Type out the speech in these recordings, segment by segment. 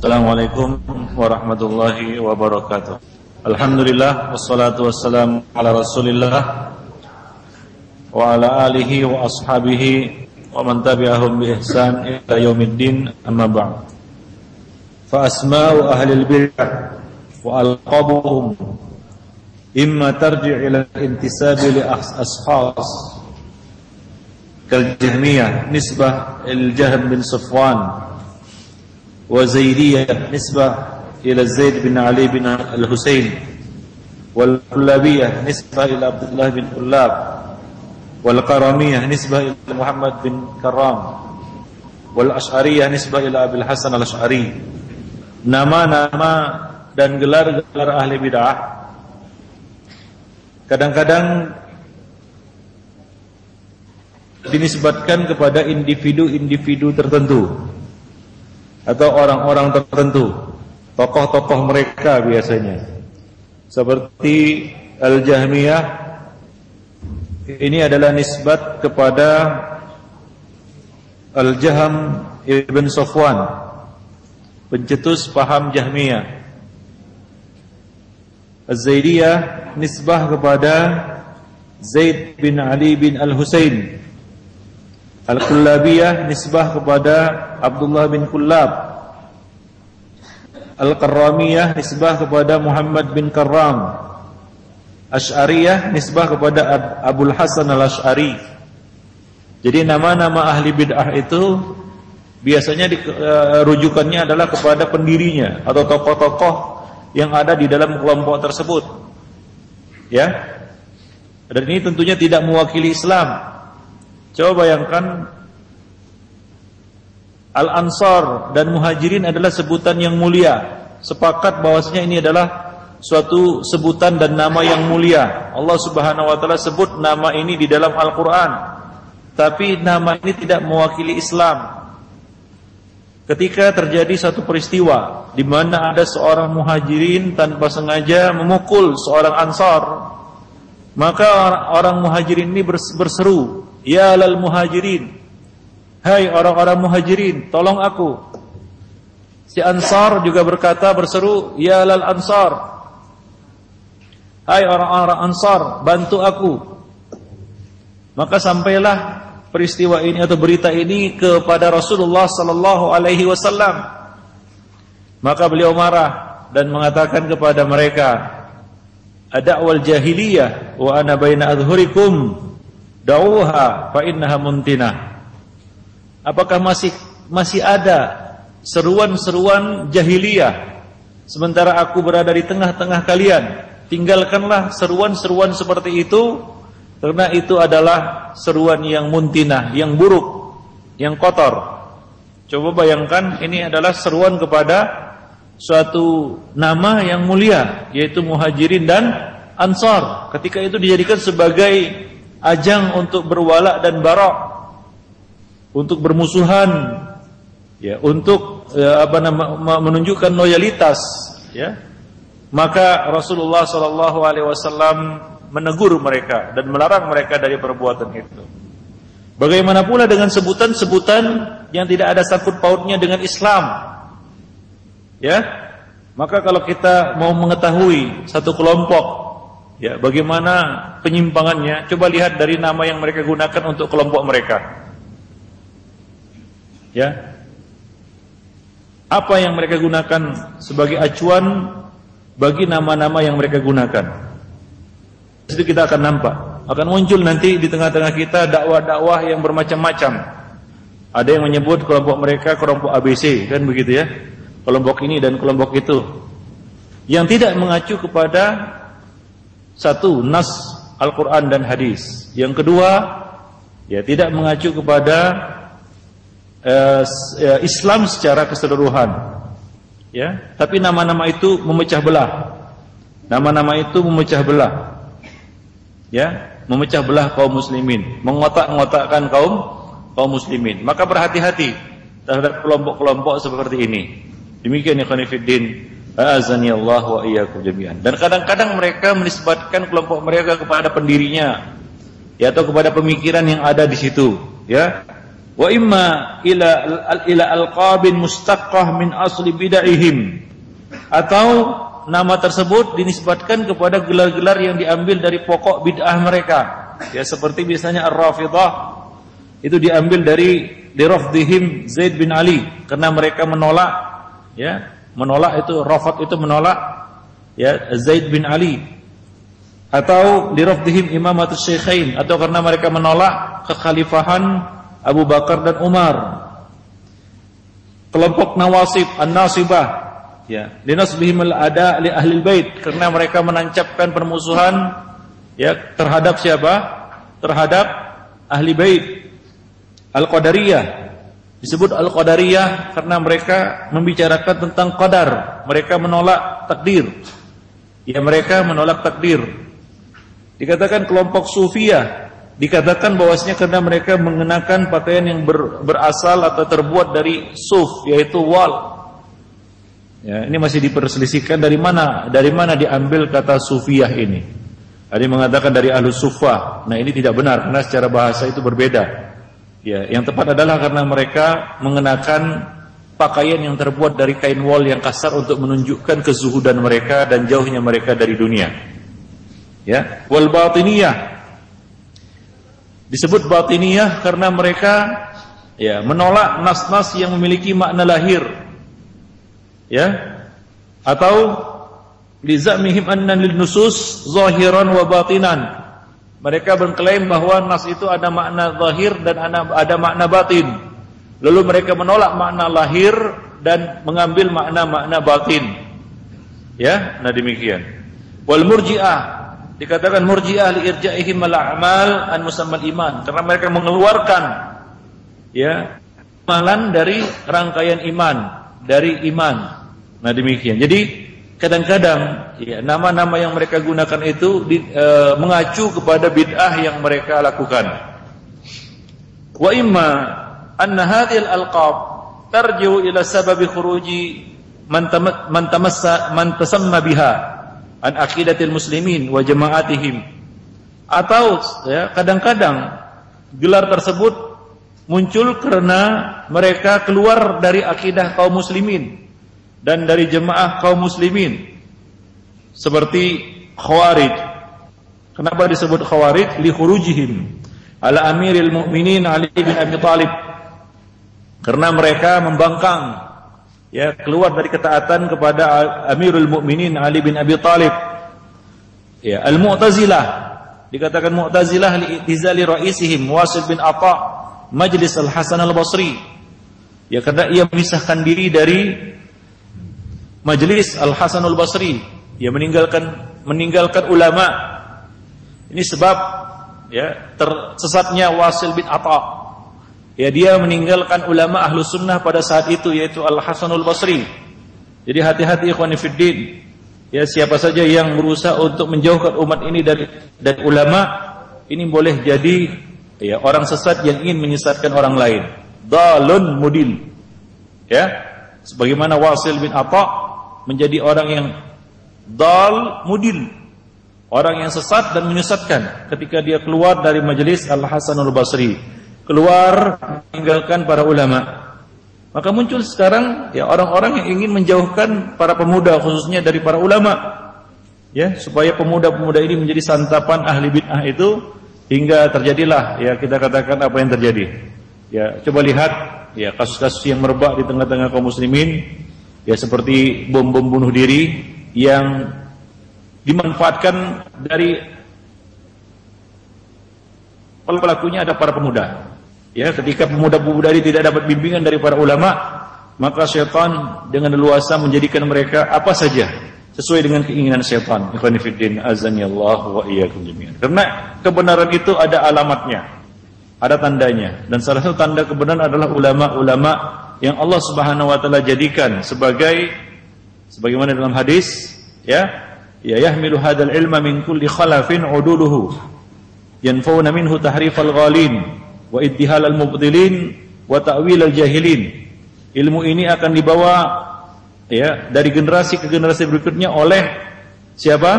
Assalamualaikum warahmatullahi wabarakatuh. Alhamdulillah wassalatu wassalamu ala Rasulillah wa ala alihi wa ashabihi wa man tabi'ahum bi ihsan ila yaumiddin, amma ba'd. Fa asma'u ahli al-bid'ah wa alqabuhum imma tarji' ila intisabi li ashkhas kal Jahmiyah nisbah al-Jahm bin Safwan وزيدية نسبة إلى زيد بن علي بن الحسين والكلابية نسبة إلى عبد الله بن كلاب والقرامية نسبة إلى محمد بن كرام والأشعرية نسبة إلى أبي الحسن الأشعري. Nama-nama dan gelar-gelar ahli bid'ah kadang-kadang dinisbatkan kepada individu-individu tertentu atau orang-orang tertentu, tokoh-tokoh mereka biasanya. Seperti Al-Jahmiyah, ini adalah nisbat kepada Al-Jahm ibn Safwan, pencetus paham Jahmiyah. Az-Zaidiyah nisbah kepada Zaid bin Ali bin Al-Husain. Al-Kullabiyah nisbah kepada Abdullah bin Kullab. Al-Qarramiyah nisbah kepada Muhammad bin Karram. Asy'ariyah nisbah kepada Abul Hasan al-Asy'ari. Jadi nama-nama ahli bid'ah itu biasanya rujukannya adalah kepada pendirinya atau tokoh-tokoh yang ada di dalam kelompok tersebut. Ya. Dan ini tentunya tidak mewakili Islam. Coba bayangkan, Al-Ansar dan Muhajirin adalah sebutan yang mulia. Sepakat bahwasanya ini adalah suatu sebutan dan nama yang mulia. Allah Subhanahu wa taala sebut nama ini di dalam Al-Qur'an. Tapi nama ini tidak mewakili Islam. Ketika terjadi satu peristiwa di mana ada seorang Muhajirin tanpa sengaja memukul seorang Ansar, maka orang Muhajirin ini berseru, "Ya lal muhajirin, hai orang-orang muhajirin, tolong aku." Si Ansar juga berseru, "Ya lal ansar, hai orang-orang Ansar, bantu aku." Maka sampailah peristiwa ini atau berita ini kepada Rasulullah sallallahu alaihi wasallam. Maka beliau marah dan mengatakan kepada mereka, "Ada'wal jahiliyah wa ana baina adhurikum, da'uha fa innaha muntinah." Apakah masih ada seruan-seruan jahiliyah sementara aku berada di tengah-tengah kalian? Tinggalkanlah seruan-seruan seperti itu, karena itu adalah seruan yang muntinah, yang buruk, yang kotor. Coba bayangkan, ini adalah seruan kepada suatu nama yang mulia, yaitu Muhajirin dan Ansar. Ketika itu dijadikan sebagai ajang untuk berwala dan bara, untuk bermusuhan, ya, untuk menunjukkan loyalitas, ya. Maka Rasulullah sallallahu alaihi wasallam menegur mereka dan melarang mereka dari perbuatan itu. Bagaimana pula dengan sebutan-sebutan yang tidak ada sangkut pautnya dengan Islam? Ya. Maka kalau kita mau mengetahui satu kelompok, ya, bagaimana penyimpangannya, coba lihat dari nama yang mereka gunakan untuk kelompok mereka. Ya. Apa yang mereka gunakan sebagai acuan bagi nama-nama yang mereka gunakan. Itu kita akan nampak, akan muncul nanti di tengah-tengah kita dakwah-dakwah yang bermacam-macam. Ada yang menyebut kelompok mereka kelompok ABC, kan begitu ya. Kelompok ini dan kelompok itu, yang tidak mengacu kepada satu nas Al-Quran dan hadis. Yang kedua, ya, tidak mengacu kepada Islam secara keseluruhan, ya. Tapi nama-nama itu memecah belah. Nama-nama itu memecah belah, ya, memecah belah kaum muslimin, mengotak-ngotakkan kaum muslimin. Maka berhati-hati terhadap kelompok-kelompok seperti ini. Demikian ikhwan fillah, azani Allah wa iyyakum jami'an. Dan kadang-kadang mereka menisbatkan kelompok mereka kepada pendirinya, ya, atau kepada pemikiran yang ada di situ, ya. Wa imma ila alqabin mustaqqah min asli bid'ihim, atau nama tersebut dinisbatkan kepada gelar-gelar yang diambil dari pokok bid'ah mereka. Ya, seperti misalnya Ar-Rafidhah itu diambil dari lirafdihim Zaid bin Ali, karena mereka menolak, ya, menolak itu Rafad itu menolak, ya, Zaid bin Ali. Atau lirafdihim Imamatus Syaikhain, atau karena mereka menolak kekhalifahan Abu Bakar dan Umar. Kelompok Nawasib, An-Nasibah, ya, linasbihim al-ada li ahli bait, karena mereka menancapkan permusuhan, ya, terhadap siapa? Terhadap ahli bait. Al-Qadariyah, disebut Al-Qadariyah karena mereka membicarakan tentang qadar, mereka menolak takdir. Ya, mereka menolak takdir. Dikatakan kelompok Sufiyah, dikatakan bahwasanya karena mereka mengenakan pakaian yang berasal atau terbuat dari suf, yaitu wal. Ya, ini masih diperselisihkan dari mana diambil kata Sufiyah ini. Ada yang mengatakan dari Ahlus Suffah. Nah, ini tidak benar karena secara bahasa itu berbeda. Ya, yang tepat adalah karena mereka mengenakan pakaian yang terbuat dari kain wol yang kasar untuk menunjukkan kezuhudan mereka dan jauhnya mereka dari dunia. Ya, wal batiniyah, disebut batiniyah karena mereka, ya, menolak nas-nas yang memiliki makna lahir, ya, atau lizamihim anna lin nusus zahiran wa batinan. Mereka mengklaim bahwa nas itu ada makna zahir dan ada makna batin. Lalu mereka menolak makna lahir dan mengambil makna-makna batin. Ya, nah demikian. Wal murji'ah, dikatakan murji'ah li irja'ihim al-a'mal an musammal iman, karena mereka mengeluarkan, ya, amalan dari rangkaian iman, dari iman. Nah demikian. Jadi kadang-kadang, ya, nama-nama yang mereka gunakan itu mengacu kepada bid'ah yang mereka lakukan. Wa imma anna hadhil alqab tarji'u ila sababi khuruji man tasamma biha an aqidatil muslimin wa jama'atihim, atau, ya, kadang-kadang gelar tersebut muncul karena mereka keluar dari akidah kaum muslimin dan dari jemaah kaum muslimin, seperti Khawarij. Kenapa disebut Khawarij? Li khurujihim ala amiril mu'minin Ali bin Abi Thalib, karena mereka membangkang, ya, keluar dari ketaatan kepada Amirul Mukminin Ali bin Abi Thalib. Ya, Al-Mu'tazilah, dikatakan Mu'tazilah li'tizali ra'isihim Wasil bin Atha Majlis Al-Hasan Al-Basri. Ya, karena ia memisahkan diri dari Majlis Al-Hasan Al-Basri, ia meninggalkan ulama. Ini sebab, ya, tersesatnya Wasil bin Atha. Ya, dia meninggalkan ulama ahlu sunnah pada saat itu, yaitu Al-Hasanul Basri. Jadi hati-hati ikhwan fiddin. Ya, siapa saja yang berusaha untuk menjauhkan umat ini dari ulama, ini boleh jadi, ya, orang sesat yang ingin menyesatkan orang lain. Dalun mudil. Ya, sebagaimana Wasil bin Atha menjadi orang yang dal mudil, orang yang sesat dan menyesatkan ketika dia keluar dari majelis Al-Hasanul Basri, keluar meninggalkan para ulama. Maka muncul sekarang, ya, orang-orang yang ingin menjauhkan para pemuda khususnya dari para ulama, ya, supaya pemuda-pemuda ini menjadi santapan ahli bid'ah itu, hingga terjadilah, ya, kita katakan apa yang terjadi. Ya, coba lihat, ya, kasus-kasus yang merebak di tengah-tengah kaum muslimin, ya, seperti bom-bom bunuh diri yang dimanfaatkan dari pelakunya ada para pemuda. Ya, ketika pemuda-pemuda ini tidak dapat bimbingan dari para ulama, maka syaitan dengan leluasa menjadikan mereka apa saja sesuai dengan keinginan syaitan. Ikhwan fillah, azani Allah wa iyyakum jami'an. Karena kebenaran itu ada alamatnya, ada tandanya, dan salah satu tanda kebenaran adalah ulama-ulama yang Allah Subhanahu wa taala jadikan sebagaimana dalam hadis, ya yahmilu hadzal ilma min kulli khalafin uduluhu yanfauna minhu tahrifal ghalin wa ittihal al-mubtilin wa ta'wil al-jahilin. Ilmu ini akan dibawa, ya, dari generasi ke generasi berikutnya oleh siapa?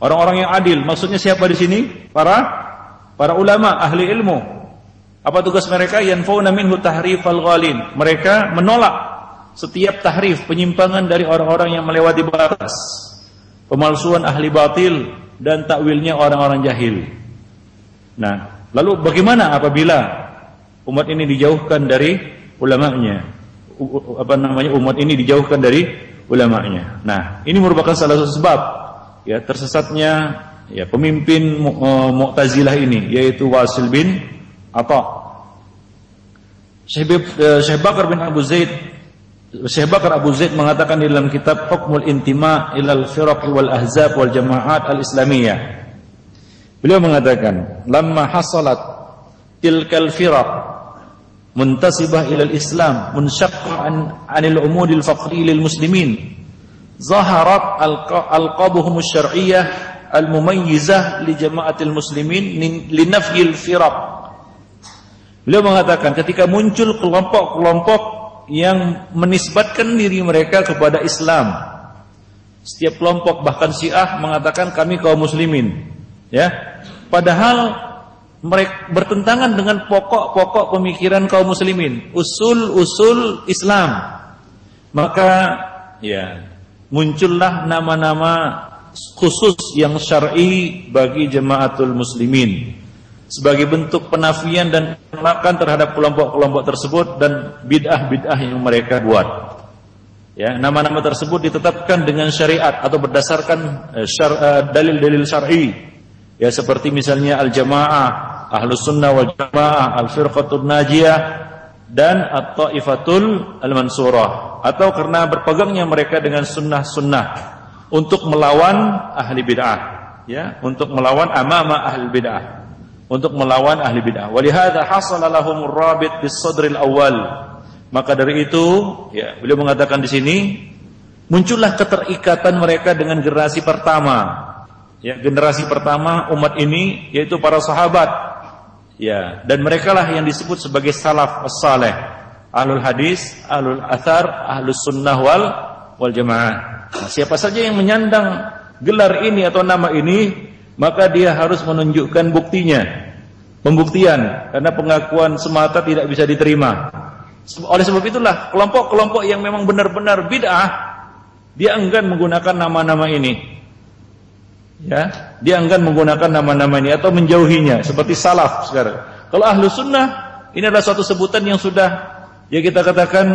Orang-orang yang adil. Maksudnya siapa di sini? Para ulama ahli ilmu. Apa tugas mereka? Yanfauna minhu tahrifal ghalin. Mereka menolak setiap tahrif, penyimpangan dari orang-orang yang melewati batas, pemalsuan ahli batil dan takwilnya orang-orang jahil. Nah, lalu bagaimana apabila umat ini dijauhkan dari ulamanya? Umat ini dijauhkan dari ulamanya. Nah, ini merupakan salah satu sebab ya tersesatnya ya pemimpin Mu'tazilah ini, yaitu Wasil bin Atha. Syekh Bakar Abu Zaid mengatakan di dalam kitab Hukmul Intima ilal Firaq wal Ahzab wal Jama'at al-Islamiyah. Beliau mengatakan, "Lamma hasalat tilkal firaq muntasibah ilal Islam munshaqqa anil umudil faqri lil muslimin, zaharat alqabuhum asy-syar'iyyah al-mumayyizah li jama'atil muslimin li nafyil firaq." Beliau mengatakan ketika muncul kelompok-kelompok yang menisbatkan diri mereka kepada Islam. Setiap kelompok, bahkan Syiah, mengatakan kami kaum muslimin, ya. Padahal mereka bertentangan dengan pokok-pokok pemikiran kaum muslimin, usul-usul Islam. Maka ya, muncullah nama-nama khusus yang syar'i bagi jamaatul muslimin sebagai bentuk penafian dan penolakan terhadap kelompok-kelompok tersebut dan bid'ah-bid'ah yang mereka buat. Ya, nama-nama tersebut ditetapkan dengan syariat atau berdasarkan dalil-dalil syar'i. Ya, seperti misalnya al-jamaah, ahlus sunnah wal jamaah, al-firqatul najiyah dan at-taifatul al-mansurah, atau karena berpegangnya mereka dengan sunnah-sunnah untuk melawan ahli bid'ah, ya, untuk melawan amama ahli bid'ah, untuk melawan ahli bid'ah. Walihada hasala lahumur rabit bis sadril awal. Maka dari itu, ya, beliau mengatakan di sini muncullah keterikatan mereka dengan generasi pertama. Ya, generasi pertama umat ini yaitu para sahabat. Ya, dan merekalah yang disebut sebagai salaf as-saleh, ahlul hadis, ahlul athar, ahlus sunnah wal jamaah. Nah, siapa saja yang menyandang gelar ini atau nama ini, maka dia harus menunjukkan buktinya, pembuktian, karena pengakuan semata tidak bisa diterima. Oleh sebab itulah kelompok-kelompok yang memang benar-benar bid'ah, dia enggan menggunakan nama-nama ini. Ya, dia enggan menggunakan nama-nama ini atau menjauhinya, seperti salaf sekarang. Kalau ahlu sunnah, ini adalah suatu sebutan yang sudah ya kita katakan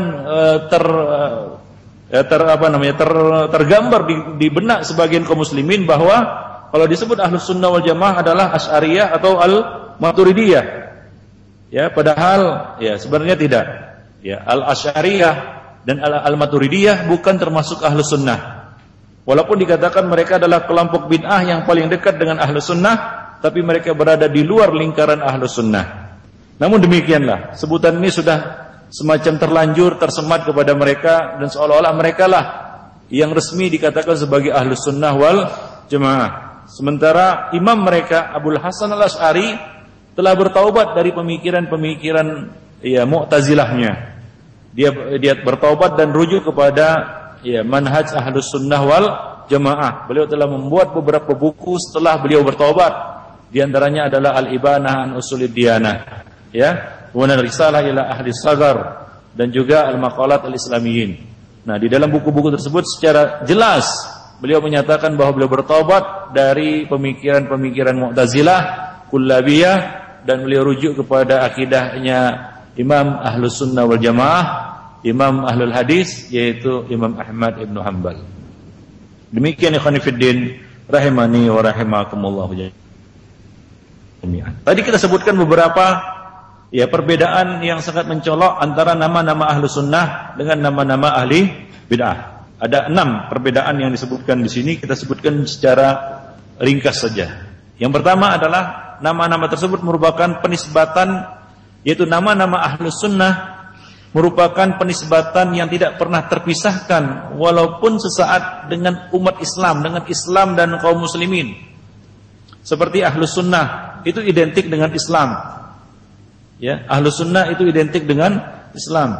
tergambar di benak sebagian kaum muslimin bahwa kalau disebut ahlus sunnah wal jamaah adalah asy'ariyah atau al-maturidiyah. Ya, padahal ya sebenarnya tidak. Ya, al-asy'ariyah dan al-maturidiyah bukan termasuk ahlus sunnah. Walaupun dikatakan mereka adalah kelompok bid'ah yang paling dekat dengan ahlus sunnah, tapi mereka berada di luar lingkaran ahlus sunnah. Namun demikianlah, sebutan ini sudah semacam terlanjur tersemat kepada mereka, dan seolah-olah mereka lah yang resmi dikatakan sebagai ahlus sunnah wal jamaah. Sementara imam mereka Abul Hasan al-Asy'ari telah bertaubat dari pemikiran-pemikiran ya Mu'tazilahnya. Dia bertaubat dan rujuk kepada ya manhaj ahlus sunnah wal jamaah. Beliau telah membuat beberapa buku setelah beliau bertaubat. Di antaranya adalah Al-Ibanah an Usulid Diyanah, ya, kemudian Risalah ila Ahli Sagar, dan juga Al-Maqalat Al-Islamiyyin. Nah, di dalam buku-buku tersebut secara jelas beliau menyatakan bahwa beliau bertaubat dari pemikiran-pemikiran Mu'tazilah, Kullabiyah, dan beliau rujuk kepada akidahnya Imam Ahlus Sunnah wal Jamaah, Imam Ahlul Hadis, yaitu Imam Ahmad Ibn Hanbal. Demikian ikhwan fillah rahimani wa rahimakumullah jami'an. Tadi kita sebutkan beberapa ya perbedaan yang sangat mencolok antara nama-nama Ahlus Sunnah dengan nama-nama ahli bid'ah. Ada 6 perbedaan yang disebutkan di sini, kita sebutkan secara ringkas saja. Yang pertama adalah nama-nama tersebut merupakan penisbatan, yaitu nama-nama Ahlus Sunnah merupakan penisbatan yang tidak pernah terpisahkan walaupun sesaat dengan umat Islam, dengan Islam dan kaum muslimin. Seperti Ahlus Sunnah itu identik dengan Islam. Ya, Ahlus Sunnah itu identik dengan Islam.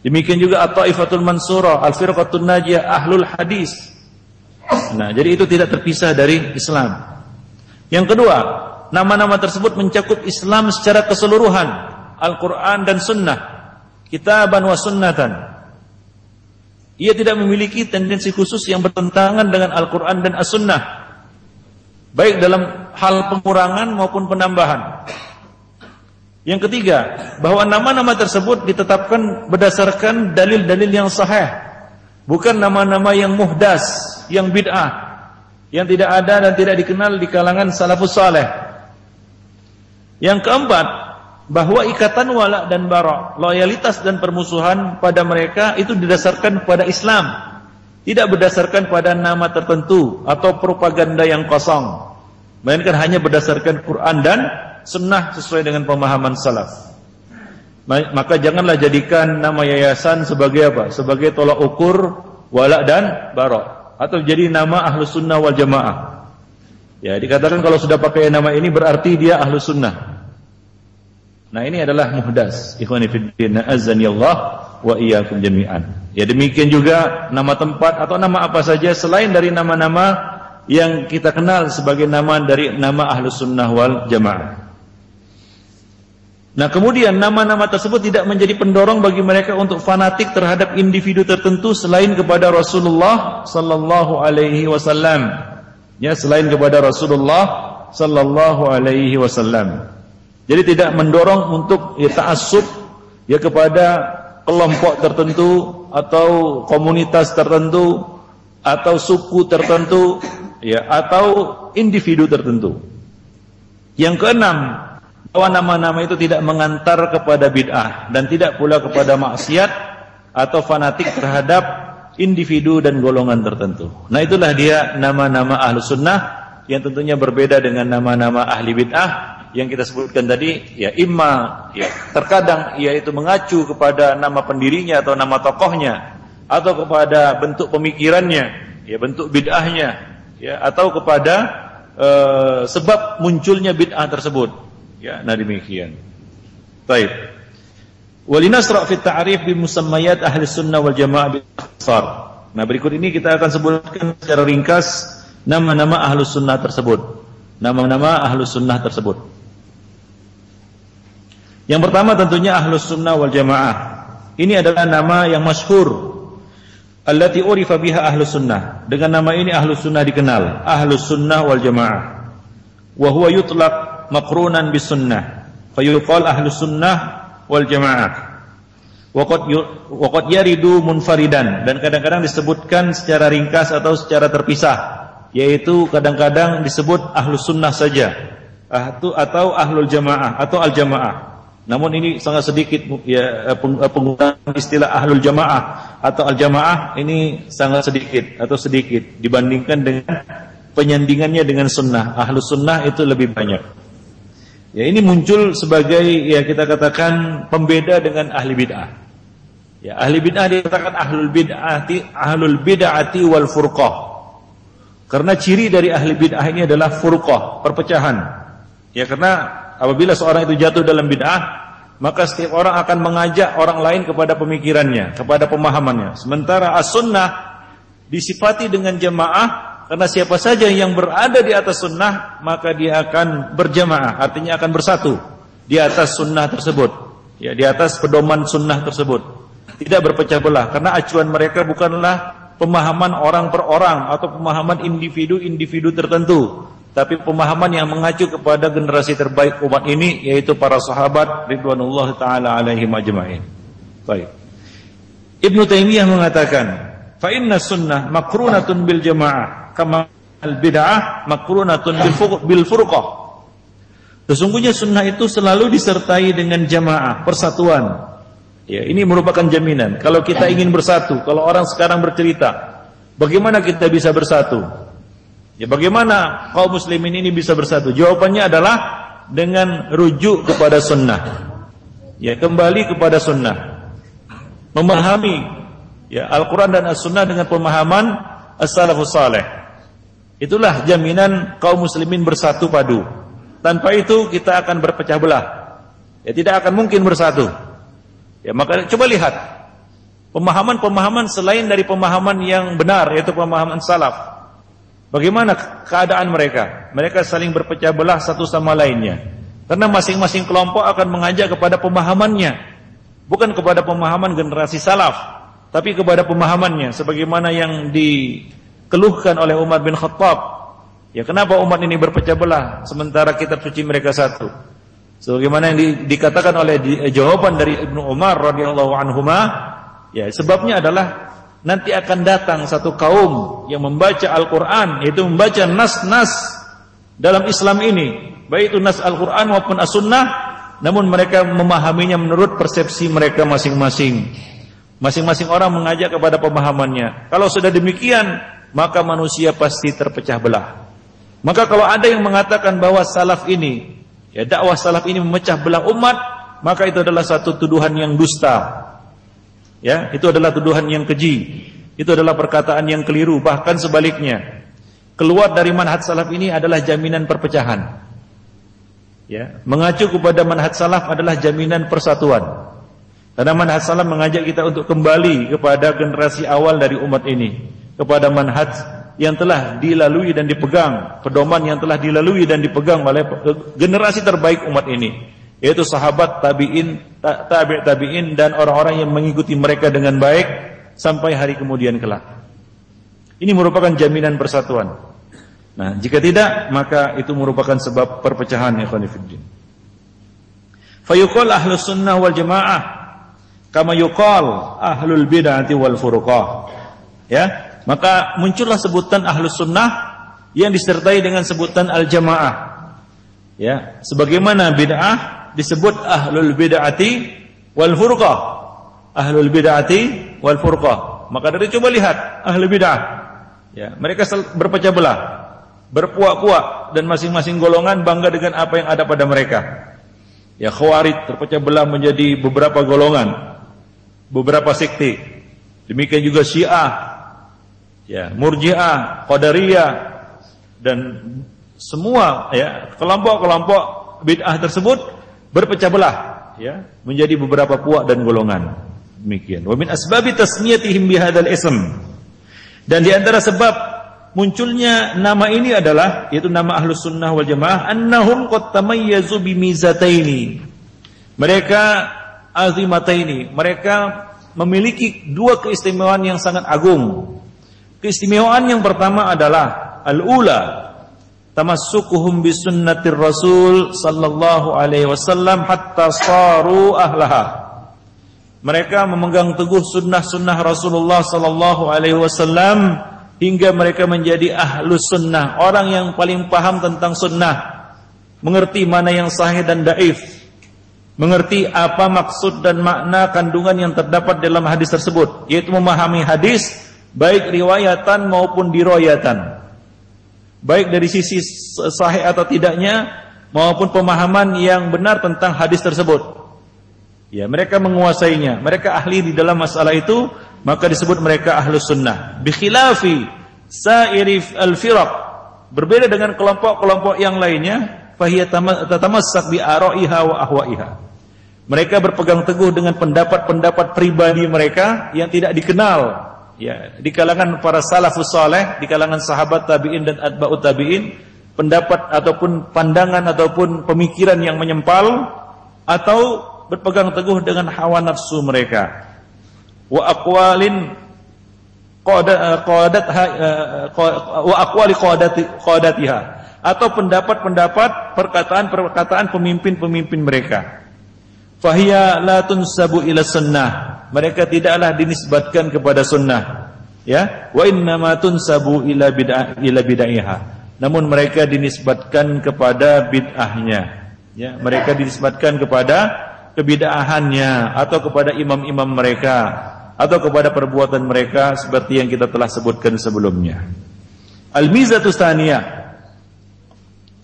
Demikian juga At-Taifatul Mansurah, Al-Firqatul Najiyah, Ahlul Hadis. Nah, jadi itu tidak terpisah dari Islam. Yang kedua, nama-nama tersebut mencakup Islam secara keseluruhan, Al-Quran dan Sunnah, kitaban wa sunnatan. Ia tidak memiliki tendensi khusus yang bertentangan dengan Al-Quran dan As-Sunnah, baik dalam hal pengurangan maupun penambahan. Yang ketiga, bahwa nama-nama tersebut ditetapkan berdasarkan dalil-dalil yang sahih, bukan nama-nama yang muhdas, yang bid'ah, yang tidak ada dan tidak dikenal di kalangan salafus saleh. Yang keempat, bahwa ikatan wala dan bara, loyalitas dan permusuhan pada mereka itu didasarkan pada Islam, tidak berdasarkan pada nama tertentu atau propaganda yang kosong, melainkan hanya berdasarkan Quran dan Sunnah sesuai dengan pemahaman salaf. Maka janganlah jadikan nama yayasan sebagai apa? Sebagai tolak ukur wala dan bara, atau jadi nama Ahlus Sunnah wal Jamaah. Ya, dikatakan kalau sudah pakai nama ini berarti dia Ahlus Sunnah. Nah, ini adalah muhdas. Ikhwani fiddin, azani Allah wa iyyakum jami'an. Ya, demikian juga nama tempat atau nama apa saja selain dari nama-nama yang kita kenal sebagai nama dari nama Ahlus Sunnah wal Jamaah. Nah, kemudian nama-nama tersebut tidak menjadi pendorong bagi mereka untuk fanatik terhadap individu tertentu selain kepada Rasulullah sallallahu alaihi wasallam. Ya, selain kepada Rasulullah sallallahu alaihi wasallam. Jadi tidak mendorong untuk ta'assub ya kepada kelompok tertentu atau komunitas tertentu atau suku tertentu ya atau individu tertentu. Yang keenam, bahwa nama-nama itu tidak mengantar kepada bid'ah dan tidak pula kepada maksiat atau fanatik terhadap individu dan golongan tertentu. Nah, itulah dia nama-nama Ahlus Sunnah yang tentunya berbeda dengan nama-nama ahli bid'ah yang kita sebutkan tadi. Ya, imma ya terkadang yaitu mengacu kepada nama pendirinya atau nama tokohnya, atau kepada bentuk pemikirannya, ya bentuk bid'ahnya, ya atau kepada sebab munculnya bid'ah tersebut. Ya, nah demikian. Baik. Walinasra' fi ta'rif bi musammayat ahli sunnah wal jamaah bil ikhtisar. Nah, berikut ini kita akan sebutkan secara ringkas nama-nama ahlus sunnah tersebut. Nama-nama ahlus sunnah tersebut. Yang pertama tentunya ahlus sunnah wal jamaah. Ini adalah nama yang masyhur. Allati urifa biha ahlus sunnah. Dengan nama ini ahlus sunnah dikenal, ahlus sunnah wal jamaah. Wa huwa yutlaq maqrunan bis sunnah, fayuqal ahlus sunnah wal jamaah. Wa qad yaridu munfaridan, dan kadang-kadang disebutkan secara ringkas atau secara terpisah, yaitu kadang-kadang disebut ahlus sunnah saja atau ahlul jamaah atau al jamaah. Namun ini sangat sedikit ya penggunaan istilah ahlul jamaah atau al jamaah ini sangat sedikit dibandingkan dengan penyandingannya dengan sunnah. Ahlus sunnah itu lebih banyak. Ya, ini muncul sebagai ya kita katakan pembeda dengan ahli bid'ah. Ya, ahli bid'ah dikatakan ahlul bid'ati wal furqah. Karena ciri dari ahli bid'ah ini adalah furqah, perpecahan. Ya, karena apabila seorang itu jatuh dalam bid'ah, maka setiap orang akan mengajak orang lain kepada pemikirannya, kepada pemahamannya. Sementara as-sunnah disifati dengan jamaah. Karena siapa saja yang berada di atas sunnah, maka dia akan berjamaah, artinya akan bersatu di atas sunnah tersebut, ya, di atas pedoman sunnah tersebut, tidak berpecah belah. Karena acuan mereka bukanlah pemahaman orang per orang atau pemahaman individu-individu tertentu, tapi pemahaman yang mengacu kepada generasi terbaik umat ini, yaitu para sahabat ridwanullah taala alaihim ajma'in. Baik. Ibnu Taimiyah mengatakan, fa inna sunnah makrunatun bil jamaah kama al-bid'ah makrunatun bil furqah. Sesungguhnya sunnah itu selalu disertai dengan jamaah, persatuan. Ya, ini merupakan jaminan. Kalau kita ingin bersatu, kalau orang sekarang bercerita, bagaimana kita bisa bersatu? Ya, bagaimana kaum muslimin ini bisa bersatu? Jawabannya adalah dengan rujuk kepada sunnah. Ya, kembali kepada sunnah. Memahami ya Al-Quran dan As-Sunnah dengan pemahaman as-salafus saleh. Itulah jaminan kaum muslimin bersatu padu. Tanpa itu kita akan berpecah belah. Ya, tidak akan mungkin bersatu. Ya, maka coba lihat pemahaman-pemahaman selain dari pemahaman yang benar, yaitu pemahaman salaf. Bagaimana keadaan mereka? Mereka saling berpecah belah satu sama lainnya. Karena masing-masing kelompok akan mengajak kepada pemahamannya, bukan kepada pemahaman generasi salaf, tapi kepada pemahamannya sebagaimana yang dikeluhkan oleh Umar bin Khattab. Ya, kenapa umat ini berpecah belah sementara kitab suci mereka satu? Sebagaimana yang dikatakan oleh jawaban dari Ibnu Umar radhiyallahu anhuma, ya sebabnya adalah nanti akan datang satu kaum yang membaca Al-Quran, yaitu membaca nas-nas dalam Islam ini, baik itu nas Al-Quran maupun As-Sunnah, namun mereka memahaminya menurut persepsi mereka masing-masing. Masing-masing orang mengajak kepada pemahamannya. Kalau sudah demikian, maka manusia pasti terpecah belah. Maka kalau ada yang mengatakan bahwa salaf ini, ya dakwah salaf ini memecah belah umat, maka itu adalah satu tuduhan yang dusta. Ya, itu adalah tuduhan yang keji. Itu adalah perkataan yang keliru. Bahkan sebaliknya, keluar dari manhaj salaf ini adalah jaminan perpecahan. Ya, mengacu kepada manhaj salaf adalah jaminan persatuan. Karena manhaj salaf mengajak kita untuk kembali kepada generasi awal dari umat ini, kepada manhaj yang telah dilalui dan dipegang, pedoman yang telah dilalui dan dipegang oleh generasi terbaik umat ini, yaitu sahabat, tabi'in dan orang-orang yang mengikuti mereka dengan baik sampai hari kemudian kelak. Ini merupakan jaminan persatuan. Nah, jika tidak, maka itu merupakan sebab perpecahan, ikhwan fillah. Fayuqal ahlus sunnah wal jamaah kama yuqal ahlul bid'ati wal furqah. Ya, maka muncullah sebutan ahlus sunnah yang disertai dengan sebutan al jamaah. Ya, sebagaimana bid'ah disebut ahlul bid'ati wal furqah. Ahlul bid'ati wal furqah. Maka dari coba lihat ahlul bid'ah. Ya, mereka berpecah belah, berpuak-puak, dan masing-masing golongan bangga dengan apa yang ada pada mereka. Ya, Khawarij terpecah belah menjadi beberapa golongan, beberapa sekte. Demikian juga Syiah, ya, Murji'ah, Qadariyah, dan semua ya kelompok-kelompok bid'ah tersebut berpecah belah, ya, menjadi beberapa puak dan golongan. Demikian. Wa min asbabi tasmiyatihim bihadzal ism. Dan di antara sebab munculnya nama ini adalah, yaitu nama Ahlus Sunnah wal Jamaah, annahum qad tamayyazu bimizataini. Mereka azimataini, mereka memiliki dua keistimewaan yang sangat agung. Keistimewaan yang pertama adalah al-ula tamassukuhum bisunnatir Rasul sallallahu alaihi wasallam hatta saru ahlaha. Mereka memegang teguh sunnah-sunnah Rasulullah sallallahu alaihi wasallam hingga mereka menjadi ahlus sunnah, orang yang paling paham tentang sunnah, mengerti mana yang sahih dan dhaif, mengerti apa maksud dan makna kandungan yang terdapat dalam hadis tersebut, yaitu memahami hadis baik riwayatan maupun dirayatan, baik dari sisi sahih atau tidaknya maupun pemahaman yang benar tentang hadis tersebut. Ya, mereka menguasainya, mereka ahli di dalam masalah itu, maka disebut mereka ahlus sunnah. Bikhilafi sa'iri al-firaq, berbeda dengan kelompok-kelompok yang lainnya, fahiya tatamassak bi ara'iha wa ahwa'iha. Mereka berpegang teguh dengan pendapat-pendapat pribadi mereka yang tidak dikenal, ya, di kalangan para salafus saleh, di kalangan sahabat tabi'in dan atba'ut tabi'in, pendapat ataupun pandangan ataupun pemikiran yang menyempal, atau berpegang teguh dengan hawa nafsu mereka. Wa aqwalin qadatiha, atau pendapat-pendapat, perkataan-perkataan pemimpin-pemimpin mereka. Fahiya la tunsabu ila sunnah, mereka tidaklah dinisbatkan kepada sunnah, ya. Wa innama tunsabu ila bid'ah, namun mereka dinisbatkan kepada bid'ahnya, ya. Mereka dinisbatkan kepada kebid'ahannya, atau kepada imam-imam mereka, atau kepada perbuatan mereka seperti yang kita telah sebutkan sebelumnya. Al-mizatus tsaniyah,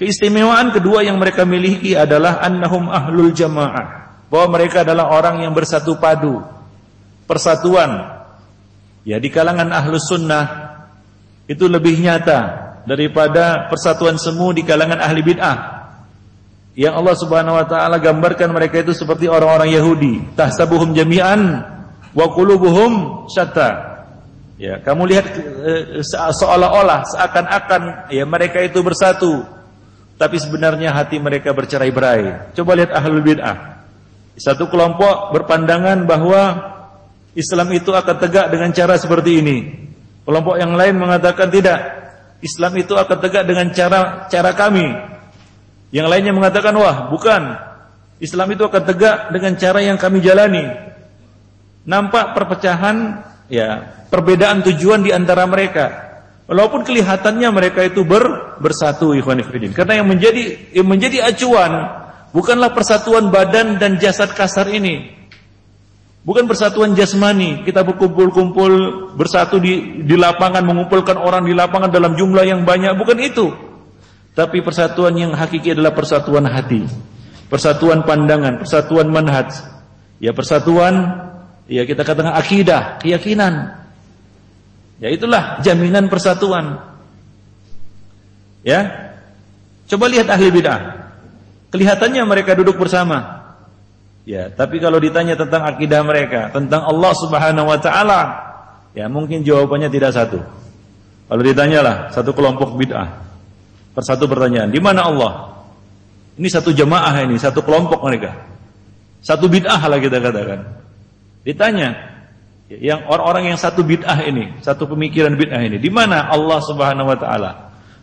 keistimewaan kedua yang mereka miliki adalah annahum ahlul jamaah, bahwa mereka adalah orang yang bersatu padu, persatuan. Ya, di kalangan ahlus sunnah itu lebih nyata daripada persatuan semu di kalangan ahli bid'ah, yang Allah Subhanahu wa taala gambarkan mereka itu seperti orang-orang Yahudi, tahsabuhum jami'an wa qulubuhum syatta. Ya, kamu lihat seolah-olah seakan-akan ya mereka itu bersatu, tapi sebenarnya hati mereka bercerai-berai. Coba lihat ahlul bid'ah. Satu kelompok berpandangan bahwa Islam itu akan tegak dengan cara seperti ini. Kelompok yang lain mengatakan tidak. Islam itu akan tegak dengan cara kami. Yang lainnya mengatakan wah, bukan. Islam itu akan tegak dengan cara yang kami jalani. Nampak perpecahan, ya, perbedaan tujuan di antara mereka. Walaupun kelihatannya mereka itu bersatu, ikhwan fillah. Karena yang menjadi acuan bukanlah persatuan badan dan jasad kasar ini. Bukan persatuan jasmani, kita berkumpul-kumpul bersatu di lapangan, mengumpulkan orang di lapangan dalam jumlah yang banyak, bukan itu. Tapi persatuan yang hakiki adalah persatuan hati, persatuan pandangan, persatuan manhaj. Ya, persatuan, ya kita katakan akidah, keyakinan. Ya, itulah jaminan persatuan. Ya. Coba lihat ahli bid'ah. Kelihatannya mereka duduk bersama. Ya, tapi kalau ditanya tentang akidah mereka, tentang Allah Subhanahu wa taala, ya mungkin jawabannya tidak satu. Kalau ditanyalah satu kelompok bid'ah, persatu pertanyaan, di mana Allah? Ini satu jamaah ini, satu kelompok mereka. Satu bid'ah lah kita katakan. Ditanya, yang orang-orang yang satu bid'ah ini, satu pemikiran bid'ah ini, di mana Allah Subhanahu wa taala?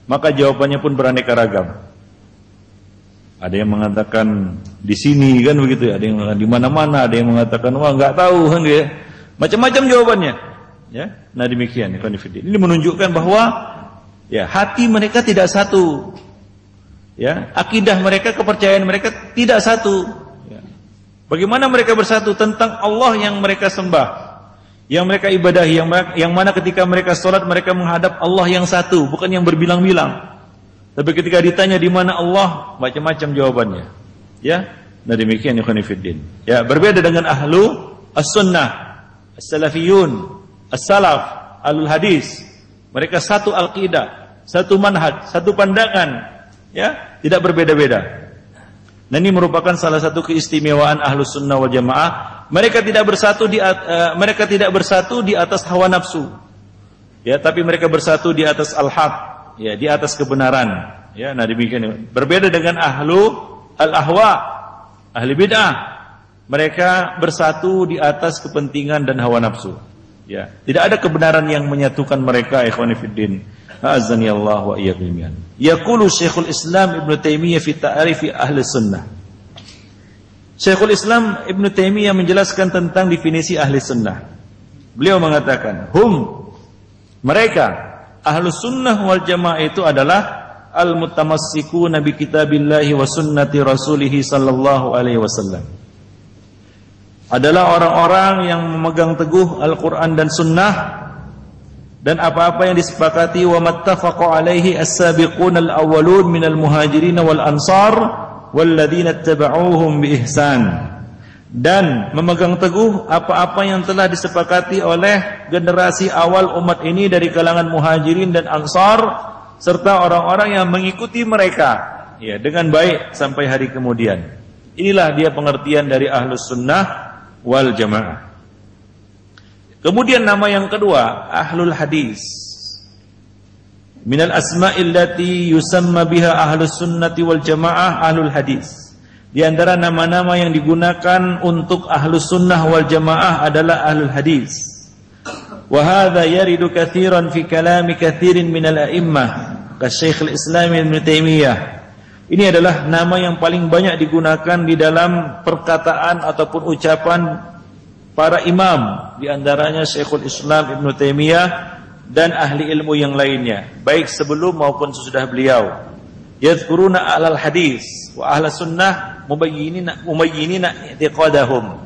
Maka jawabannya pun beraneka ragam. Ada yang mengatakan di sini kan begitu ya, ada yang mengatakan di mana-mana, ada yang mengatakan wah enggak tahu kan dia. Macam-macam jawabannya. Ya. Nah demikian ikhwan fillah. Ini menunjukkan bahwa ya hati mereka tidak satu. Ya, akidah mereka, kepercayaan mereka tidak satu. Ya. Bagaimana mereka bersatu tentang Allah yang mereka sembah, yang mereka ibadahi, yang mana ketika mereka salat mereka menghadap Allah yang satu, bukan yang berbilang-bilang. Tapi ketika ditanya di mana Allah, macam-macam jawabannya. Ya, nah demikian ikhwan fillah. Ya, berbeda dengan ahlu as-sunnah, as-salafiyun, as-salaf, ahlul hadis. Mereka satu aqidah, satu manhaj, satu pandangan. Ya, tidak berbeda-beda. Nah, ini merupakan salah satu keistimewaan ahlus sunnah wal jamaah. Mereka tidak bersatu di atas hawa nafsu. Ya, tapi mereka bersatu di atas al-haq. Ya, di atas kebenaran. Ya, nah demikian. Berbeda dengan ahlu al-ahwa, ahli bid'ah. Mereka bersatu di atas kepentingan dan hawa nafsu. Ya, tidak ada kebenaran yang menyatukan mereka, ikhwani fiddin. Azani Allah wa iyyakum jami'an. Yaqulu Syekhul Islam Ibnu Taimiyah fi ta'rif ahli sunnah. Syekhul Islam Ibnu Taimiyah menjelaskan tentang definisi ahli sunnah. Beliau mengatakan, mereka Ahlus sunnah wal jamaah itu adalah al-mutamassikuna bi kitabillahi wa sunnati rasulih sallallahu alaihi wasallam. Adalah orang-orang yang memegang teguh Al-Qur'an dan sunnah dan apa-apa yang disepakati wa mattafaqa alaihi as-sabiquna al-awwalun minal muhajirin wal ansar wal ladzina ittaba'uuhum bi ihsan. Dan memegang teguh apa-apa yang telah disepakati oleh generasi awal umat ini dari kalangan muhajirin dan ansar serta orang-orang yang mengikuti mereka ya dengan baik sampai hari kemudian. Inilah dia pengertian dari ahlus sunnah wal jamaah. Kemudian nama yang kedua, ahlul hadis. Minal asma'il lati yusamma biha ahlus sunnati wal jamaah ahlul hadis. Di antara nama-nama yang digunakan untuk ahlus sunnah wal jamaah adalah ahlul hadis. Wa hadza yaridu katsiran fi kalami katsirin minal a'immah ka Syekhul Islam Ibnu Taimiyah. Ini adalah nama yang paling banyak digunakan di dalam perkataan ataupun ucapan para imam, di antaranya Syekhul Islam Ibnu Taimiyah dan ahli ilmu yang lainnya, baik sebelum maupun sesudah beliau. Yadhkuruna ahlal hadis wa ahlus sunnah mubayyinina i'tiqadahum.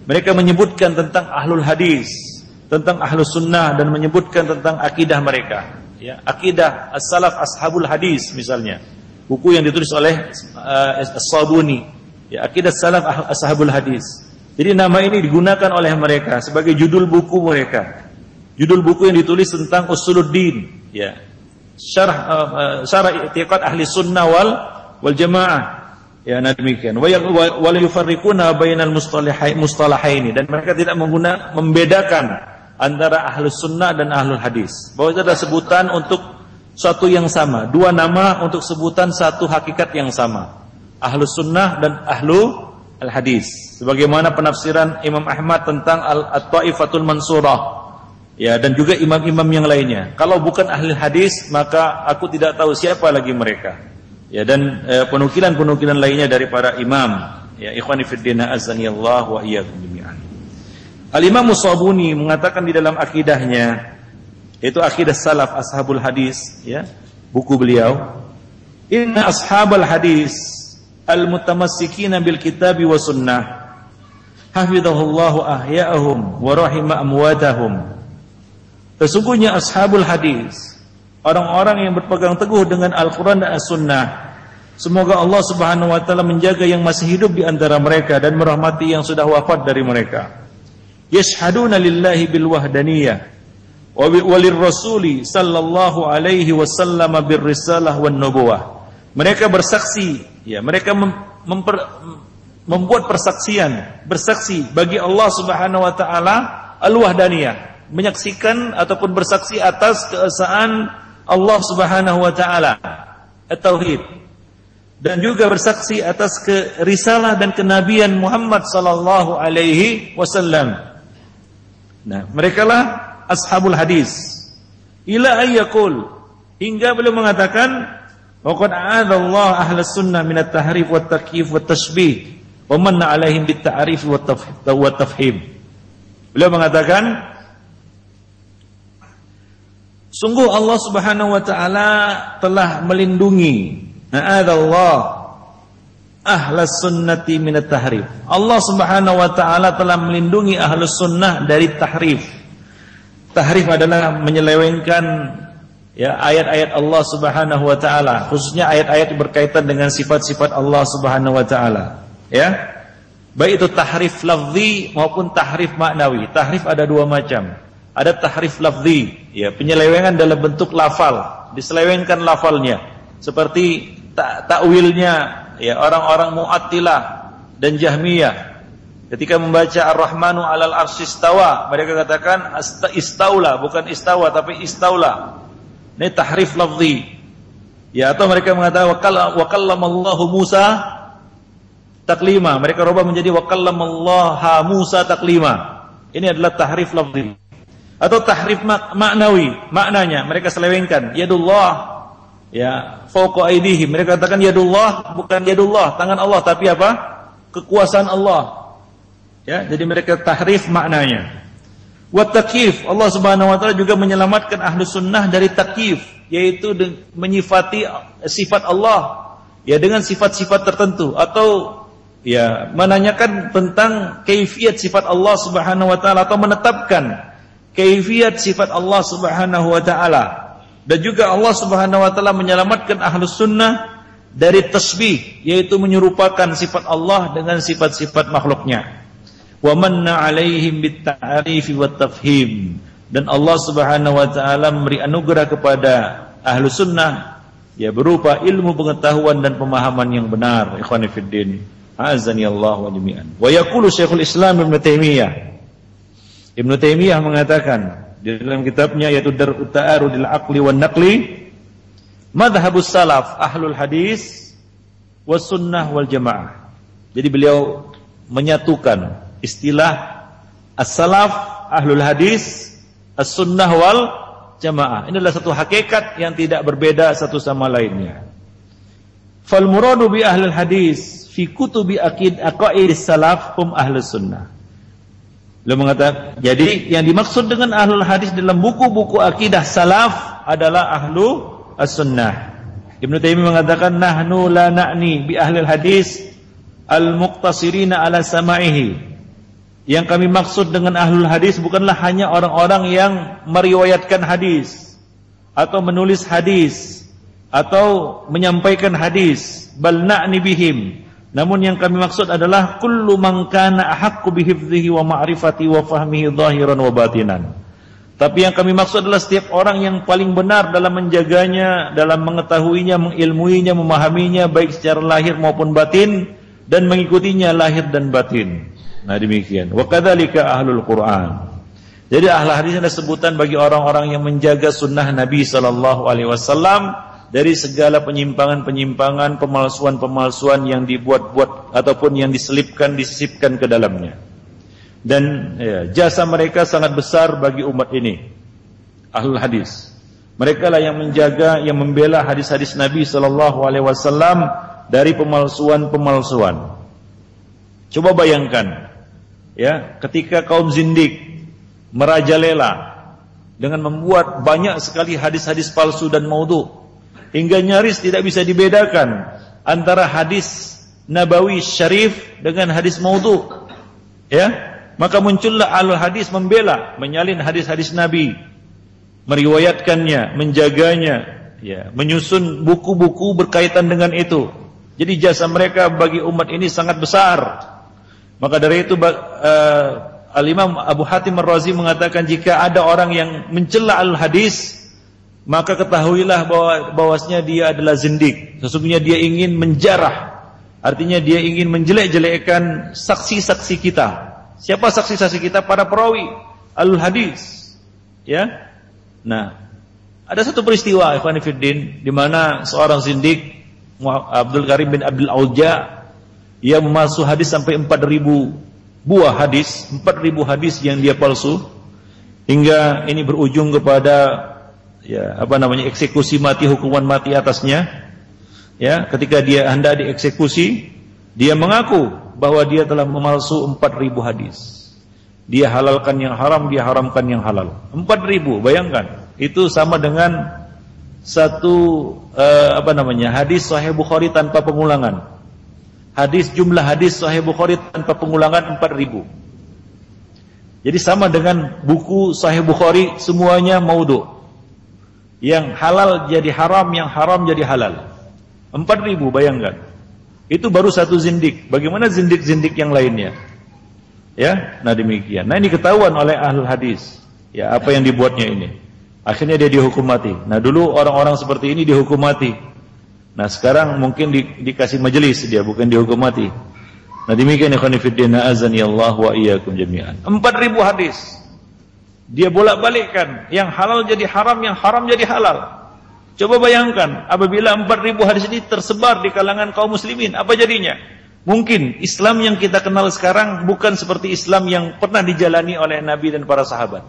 Mereka menyebutkan tentang ahlul hadis, tentang ahlus sunnah dan menyebutkan tentang akidah mereka. Ya, akidah as-salaf ashabul hadis misalnya. Buku yang ditulis oleh As-Sabuni. Ya, akidah salaf ashabul hadis. Jadi nama ini digunakan oleh mereka sebagai judul buku mereka. Judul buku yang ditulis tentang usuluddin, ya. Syarah i'tiqad ahli sunnah wal jamaah. Ya, nah demikian. Wa yufarriquna bainal mustalahaini, dan mereka tidak membedakan antara ahlus sunnah dan ahlul hadis. Bahwa itu adalah sebutan untuk suatu yang sama, dua nama untuk sebutan satu hakikat yang sama, ahlus sunnah dan ahlu al-hadis. Sebagaimana penafsiran Imam Ahmad tentang at-Taifatul Mansurah, ya, dan juga imam-imam yang lainnya. Kalau bukan ahli hadis, maka aku tidak tahu siapa lagi mereka. Ya, dan penukilan-penukilan lainnya dari para imam. Ya, ikhwani fiddin azanillah wa iyyakum jami'an. Al-Imam Musabuni mengatakan di dalam akidahnya, yaitu akidah salaf ashabul hadis, ya, buku beliau, inna ashabal hadis al-mutamassikina bil kitabi wa sunnah hafizahullahu ahya'ahum wa rahima amwatahum. Sesungguhnya ashabul hadis, orang-orang yang berpegang teguh dengan Al-Quran dan As-Sunnah, semoga Allah subhanahu wa ta'ala menjaga yang masih hidup di antara mereka dan merahmati yang sudah wafat dari mereka. Yashhaduna lillahi bil wahdaniyah wa lirrasuli sallallahu alaihi wasallam bir risalah wan nubuwah. Mereka bersaksi, ya, mereka membuat persaksian, bersaksi bagi Allah subhanahu wa ta'ala al-wahdaniyah, menyaksikan ataupun bersaksi atas keesaan Allah subhanahu wa ta'ala at-tauhid, dan juga bersaksi atas risalah dan kenabian Muhammad sallallahu alaihi wasallam. Nah, merekalah ashabul hadis. Ila ayyakul, hingga beliau mengatakan, waqad a'adallahu ahlus sunnah min at-tahrif wat takyif wat tashbih wa manna alaihim bit ta'rif wat tafhim. Beliau mengatakan, sungguh Allah subhanahu wa ta'ala telah melindungi, a'adallahu ahlus sunnati minat tahrif. Allah subhanahu wa ta'ala telah melindungi ahlus sunnah dari tahrif. Tahrif adalah menyelewengkan, ya, ayat-ayat Allah subhanahu wa ta'ala, khususnya ayat-ayat berkaitan dengan sifat-sifat Allah subhanahu wa ta'ala, ya, baik itu tahrif lafzi maupun tahrif maknawi. Tahrif ada dua macam. Ada tahrif lafzi, ya, penyelewengan dalam bentuk lafal, diselewengkan lafalnya, seperti takwilnya, ya, orang-orang Mu'attilah dan Jahmiyah. Ketika membaca Ar-Rahmanu 'alal arsy istawa, mereka katakan istaula, bukan istawa tapi istaula. Ini tahrif lafzi. Ya, atau mereka mengatakan wa kallamallahu Musa taklima. Mereka rubah menjadi wa kallamallaha Musa taklima. Ini adalah tahrif lafzi. Atau tahrif maknawi, maknanya mereka selewengkan. Yadullah, ya, fawqa aydihim. Mereka katakan yadullah bukan yadullah, tangan Allah, tapi apa? Kekuasaan Allah. Ya, jadi mereka tahrif maknanya. Wa takyif, Allah Subhanahu wa taala juga menyelamatkan ahlu sunnah dari takyif, yaitu menyifati sifat Allah, ya, dengan sifat-sifat tertentu, atau, ya, menanyakan tentang kaifiyat sifat Allah Subhanahu wa taala, atau menetapkan kaifiyat sifat Allah Subhanahu wa taala. Dan juga Allah Subhanahu wa taala menyelamatkan ahlus sunnah dari tasbih, yaitu menyerupakan sifat Allah dengan sifat-sifat makhluknya. Wa manna 'alaihim bit ta'rif wat tafhim. Dan Allah Subhanahu wa taala memberi anugerah kepada ahlus sunnah, ya, berupa ilmu pengetahuan dan pemahaman yang benar. Ikhwani fiddin, azani Allah wa jami'an. Wa yaqulu Syekhul Islam Ibnu Taimiyah. Ibnu Taimiyah mengatakan di dalam kitabnya, yaitu Dar'ut Ta'arudil Aqli wan Naqli, madhhabus salaf ahlul hadis was sunnah wal jamaah. Jadi beliau menyatukan istilah as-salaf ahlul hadis, as-sunnah wal jamaah. Ini adalah satu hakikat yang tidak berbeda satu sama lainnya. Fal muradu bi ahlul hadis fi kutubi aqaidis salaf hum ahlus sunnah. Beliau mengatakan, jadi yang dimaksud dengan ahlul hadis dalam buku-buku akidah salaf adalah ahlu as-sunnah. Ibnu Taimiyah mengatakan, nahnu la na'ni bi ahlil hadis al-muqtasirina ala sama'ihi. Yang kami maksud dengan ahlul hadis bukanlah hanya orang-orang yang meriwayatkan hadis atau menulis hadis atau menyampaikan hadis, bal na'ni bihim. Namun yang kami maksud adalah kullu man kana ahaqqu bihifdhihi wa ma'rifati wa fahmihi zahiran wa batinan. Tapi yang kami maksud adalah setiap orang yang paling benar dalam menjaganya, dalam mengetahuinya, mengilmuinya, memahaminya baik secara lahir maupun batin, dan mengikutinya lahir dan batin. Nah, demikian. Wa kadzalika ahlul Qur'an. Jadi ahli hadis adalah sebutan bagi orang-orang yang menjaga sunnah Nabi sallallahu alaihi wasallam dari segala penyimpangan-penyimpangan, pemalsuan-pemalsuan yang dibuat-buat ataupun yang disisipkan ke dalamnya. Dan jasa mereka sangat besar bagi umat ini, ahlul hadis. Mereka lah yang menjaga, yang membela hadis-hadis Nabi sallallahu alaihi wasallam dari pemalsuan-pemalsuan. Coba bayangkan, ya, ketika kaum zindik merajalela dengan membuat banyak sekali hadis-hadis palsu dan maudhu, hingga nyaris tidak bisa dibedakan antara hadis nabawi syarif dengan hadis maudhu, ya, maka muncullah ahlul hadis membela, menyalin hadis-hadis Nabi, meriwayatkannya, menjaganya, ya, menyusun buku-buku berkaitan dengan itu. Jadi jasa mereka bagi umat ini sangat besar. Maka dari itu Al-Imam Abu Hatim Ar-Razi mengatakan, jika ada orang yang mencela al-hadis, maka ketahuilah bahwasanya dia adalah zindik. Sesungguhnya dia ingin menjarah, artinya dia ingin menjelek-jelekkan saksi-saksi kita. Siapa saksi-saksi kita? Para perawi al-hadis, ya. Nah, ada satu peristiwa ikhwan fillah di mana seorang zindik, Abdul Karim bin Abdul Auja, ia memalsu hadis sampai 4.000 buah hadis, 4.000 hadis yang dia palsu, hingga ini berujung kepada eksekusi mati, hukuman mati atasnya. Ya, ketika dia hendak dieksekusi, dia mengaku bahwa dia telah memalsu 4.000 hadis. Dia halalkan yang haram, dia haramkan yang halal. 4.000, bayangkan. Itu sama dengan satu hadis Sahih Bukhari tanpa pengulangan. Jumlah hadis Sahih Bukhari tanpa pengulangan 4.000. Jadi sama dengan buku Sahih Bukhari semuanya maudhu. Yang halal jadi haram, yang haram jadi halal. 4.000, bayangkan. Itu baru satu zindik. Bagaimana zindik-zindik yang lainnya? Ya, nah demikian. Nah ini ketahuan oleh ahlul hadis. Ya, apa yang dibuatnya ini. Akhirnya dia dihukum mati. Nah dulu orang-orang seperti ini dihukum mati. Nah sekarang mungkin dikasih majelis dia, bukan dihukum mati. Nah demikian ikhwan fillah, azani Allah wa iyyakum jami'an. 4.000 hadis dia bolak-balikkan, yang halal jadi haram, yang haram jadi halal. Coba bayangkan apabila 4.000 hadis ini tersebar di kalangan kaum muslimin, apa jadinya? Mungkin Islam yang kita kenal sekarang bukan seperti Islam yang pernah dijalani oleh Nabi dan para sahabat.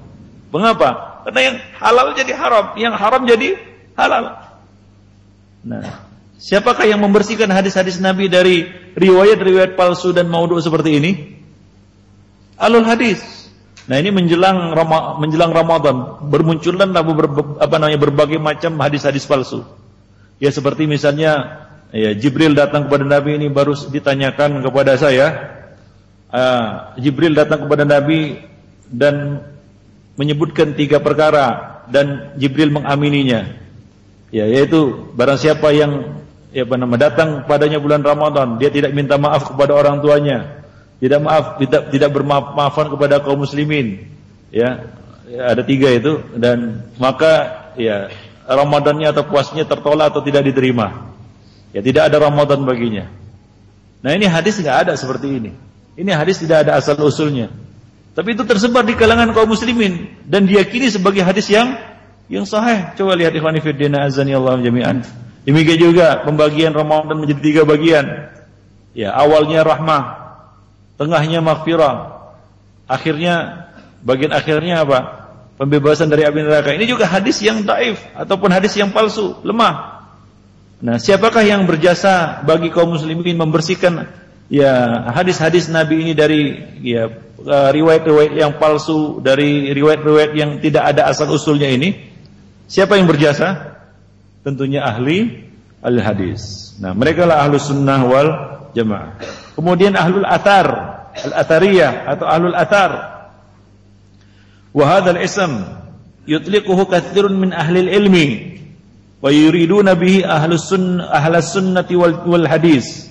Mengapa? Karena yang halal jadi haram, yang haram jadi halal. Nah, siapakah yang membersihkan hadis-hadis Nabi dari riwayat-riwayat palsu dan maudhu seperti ini? Ahlul hadis. Nah, ini menjelang Ramadan bermunculan berbagai macam hadis-hadis palsu. Ya seperti misalnya, ya, Jibril datang kepada Nabi, ini baru ditanyakan kepada saya. Jibril datang kepada Nabi dan menyebutkan 3 perkara dan Jibril mengamininya. Ya, yaitu barang siapa yang datang padanya bulan Ramadan, dia tidak minta maaf kepada orang tuanya, tidak bermaaf-maafan kepada kaum muslimin. Ya, ada 3 itu, dan maka ya Ramadannya atau puasanya tertolak atau tidak diterima. Ya, tidak ada Ramadan baginya. Nah, ini hadis enggak ada seperti ini. Ini hadis tidak ada asal usulnya. Tapi itu tersebar di kalangan kaum muslimin dan diyakini sebagai hadis yang sahih. Coba lihat ikhwan fillah, azani Allah jami'an. Demikian juga pembagian Ramadan menjadi 3 bagian. Ya, awalnya rahmah, tengahnya maghfirah, bagian akhirnya apa? Pembebasan dari api neraka. Ini juga hadis yang dhaif ataupun hadis yang palsu, lemah. Nah, siapakah yang berjasa bagi kaum muslimin membersihkan hadis-hadis Nabi ini dari riwayat-riwayat yang palsu, dari riwayat-riwayat yang tidak ada asal usulnya ini? Siapa yang berjasa? Tentunya ahli al-hadis. Nah, mereka lah ahlus sunnah wal jamaah. Kemudian ahlul athar, al-athariyah atau ahlul athar. Wa hadzal ism yutliquhu katsirun min ahli ilmi wa yuriduna bihi ahlus sunnati wal hadis.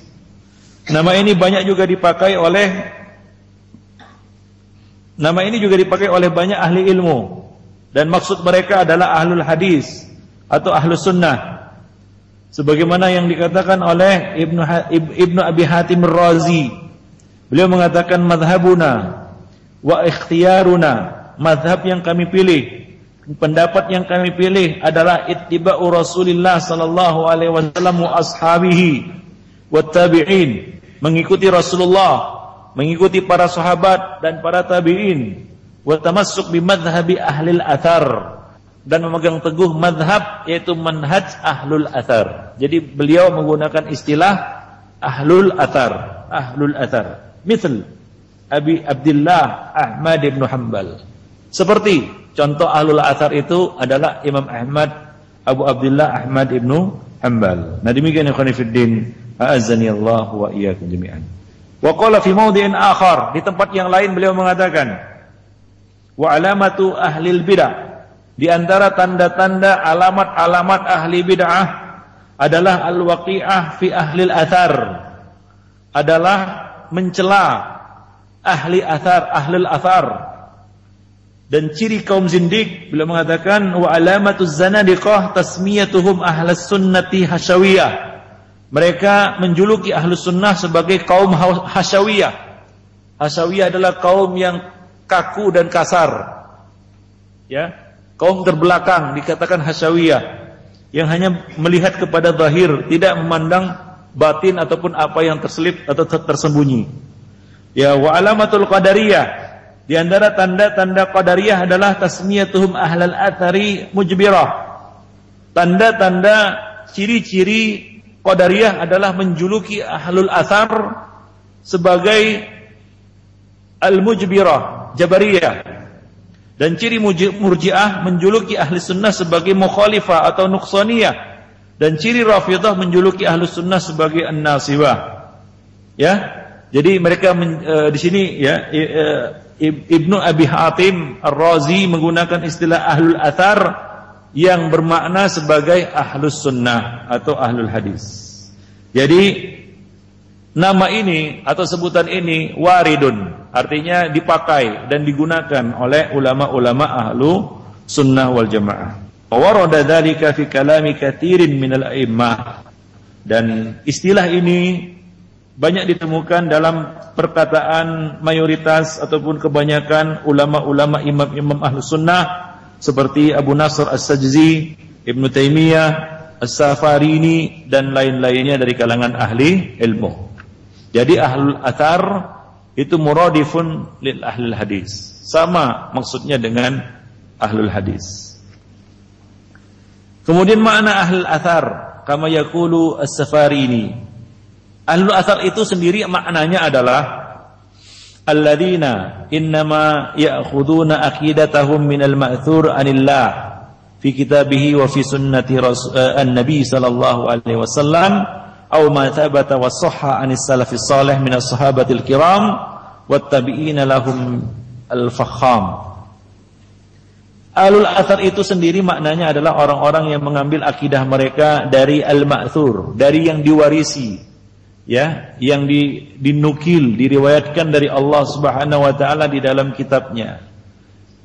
Nama ini juga dipakai oleh banyak ahli ilmu, dan maksud mereka adalah ahlul hadis atau ahlus sunnah, sebagaimana yang dikatakan oleh Ibnu Abi Hatim Ar-Razi. Beliau mengatakan madhabuna wa ikhtiyaruna mazhab yang kami pilih, pendapat yang kami pilih adalah ittiba'u Rasulillah sallallahu alaihi wasallam wa ashabihi wat tabi'in, mengikuti Rasulullah, mengikuti para sahabat dan para tabi'in, wa tamassuk bi madhhabi ahlil athar, dan memegang teguh madhab yaitu manhaj ahlul athar. Jadi beliau menggunakan istilah ahlul athar, misal Abi Abdullah Ahmad ibn Hanbal. Seperti contoh ahlul athar itu adalah Imam Ahmad, Abu Abdullah Ahmad ibn Hanbal. Nah demikian ikhwan fillah, a'azzani Allah wa iyyakum jami'an. Wa qala fi mawdi'in akhar, di tempat yang lain beliau mengatakan, wa alamatu ahlil bid'ah, di antara tanda-tanda alamat-alamat ahli bid'ah adalah al-waqi'ah fi ahlil athar, adalah mencela ahli athar, ahlul athar. Dan ciri kaum zindik, beliau mengatakan wa alamatuz zanadiqah tasmiyatuhum ahlus sunnati hasyawiyah. Mereka menjuluki ahlus sunnah sebagai kaum hasyawiyah. Hasyawiyah adalah kaum yang kaku dan kasar. Ya, kaum terbelakang dikatakan hasyawiyah, yang hanya melihat kepada zahir, tidak memandang batin ataupun apa yang terselip atau tersembunyi. Ya, wa alamatul qadariyah, di antara tanda-tanda qadariyah adalah tasmiyatuhum ahlal athari mujbirah. Tanda-tanda ciri-ciri qadariyah adalah menjuluki ahlul athar sebagai al-mujbirah, jabariyah. Dan ciri murji'ah menjuluki ahli sunnah sebagai mukhalifah atau nuqsaniyah. Dan ciri rafidah menjuluki ahli sunnah sebagai an-nasibah. Ya, jadi mereka di sini ya Ibnu Abi Hatim Ar-Razi menggunakan istilah ahlul athar yang bermakna sebagai ahlus sunnah atau ahlul hadis. Jadi nama ini atau sebutan ini waridun, artinya dipakai dan digunakan oleh ulama-ulama ahlu sunnah wal jamaah. Warada dzalika fi kalami katsirin minal a'immah, dan istilah ini banyak ditemukan dalam perkataan mayoritas ataupun kebanyakan ulama-ulama imam-imam ahlu sunnah seperti Abu Nasr As-Sajzi, Ibnu Taimiyah, As-Safarini dan lain-lainnya dari kalangan ahli ilmu. Jadi ahlul athar itu muradifun lil ahlul hadis, sama maksudnya dengan ahlul hadis. Kemudian makna ahlul athar kama yaqulu As-Safarini, ahlul athar itu sendiri maknanya adalah alladzina innama ya'khuduna aqidatahum minal ma'thur anillah fi kitabihi wa fi sunnati an-nabi sallallahu alaihi wasallam aw ma thabata wa sahha anis salafis salih minas sahabatil kiram wat tabi'ina lahum al-fakham. Ahlul athar itu sendiri maknanya adalah orang-orang yang mengambil akidah mereka dari al-ma'thur, dari yang diwarisi, ya, yang dinukil, diriwayatkan dari Allah Subhanahu wa taala di dalam kitabnya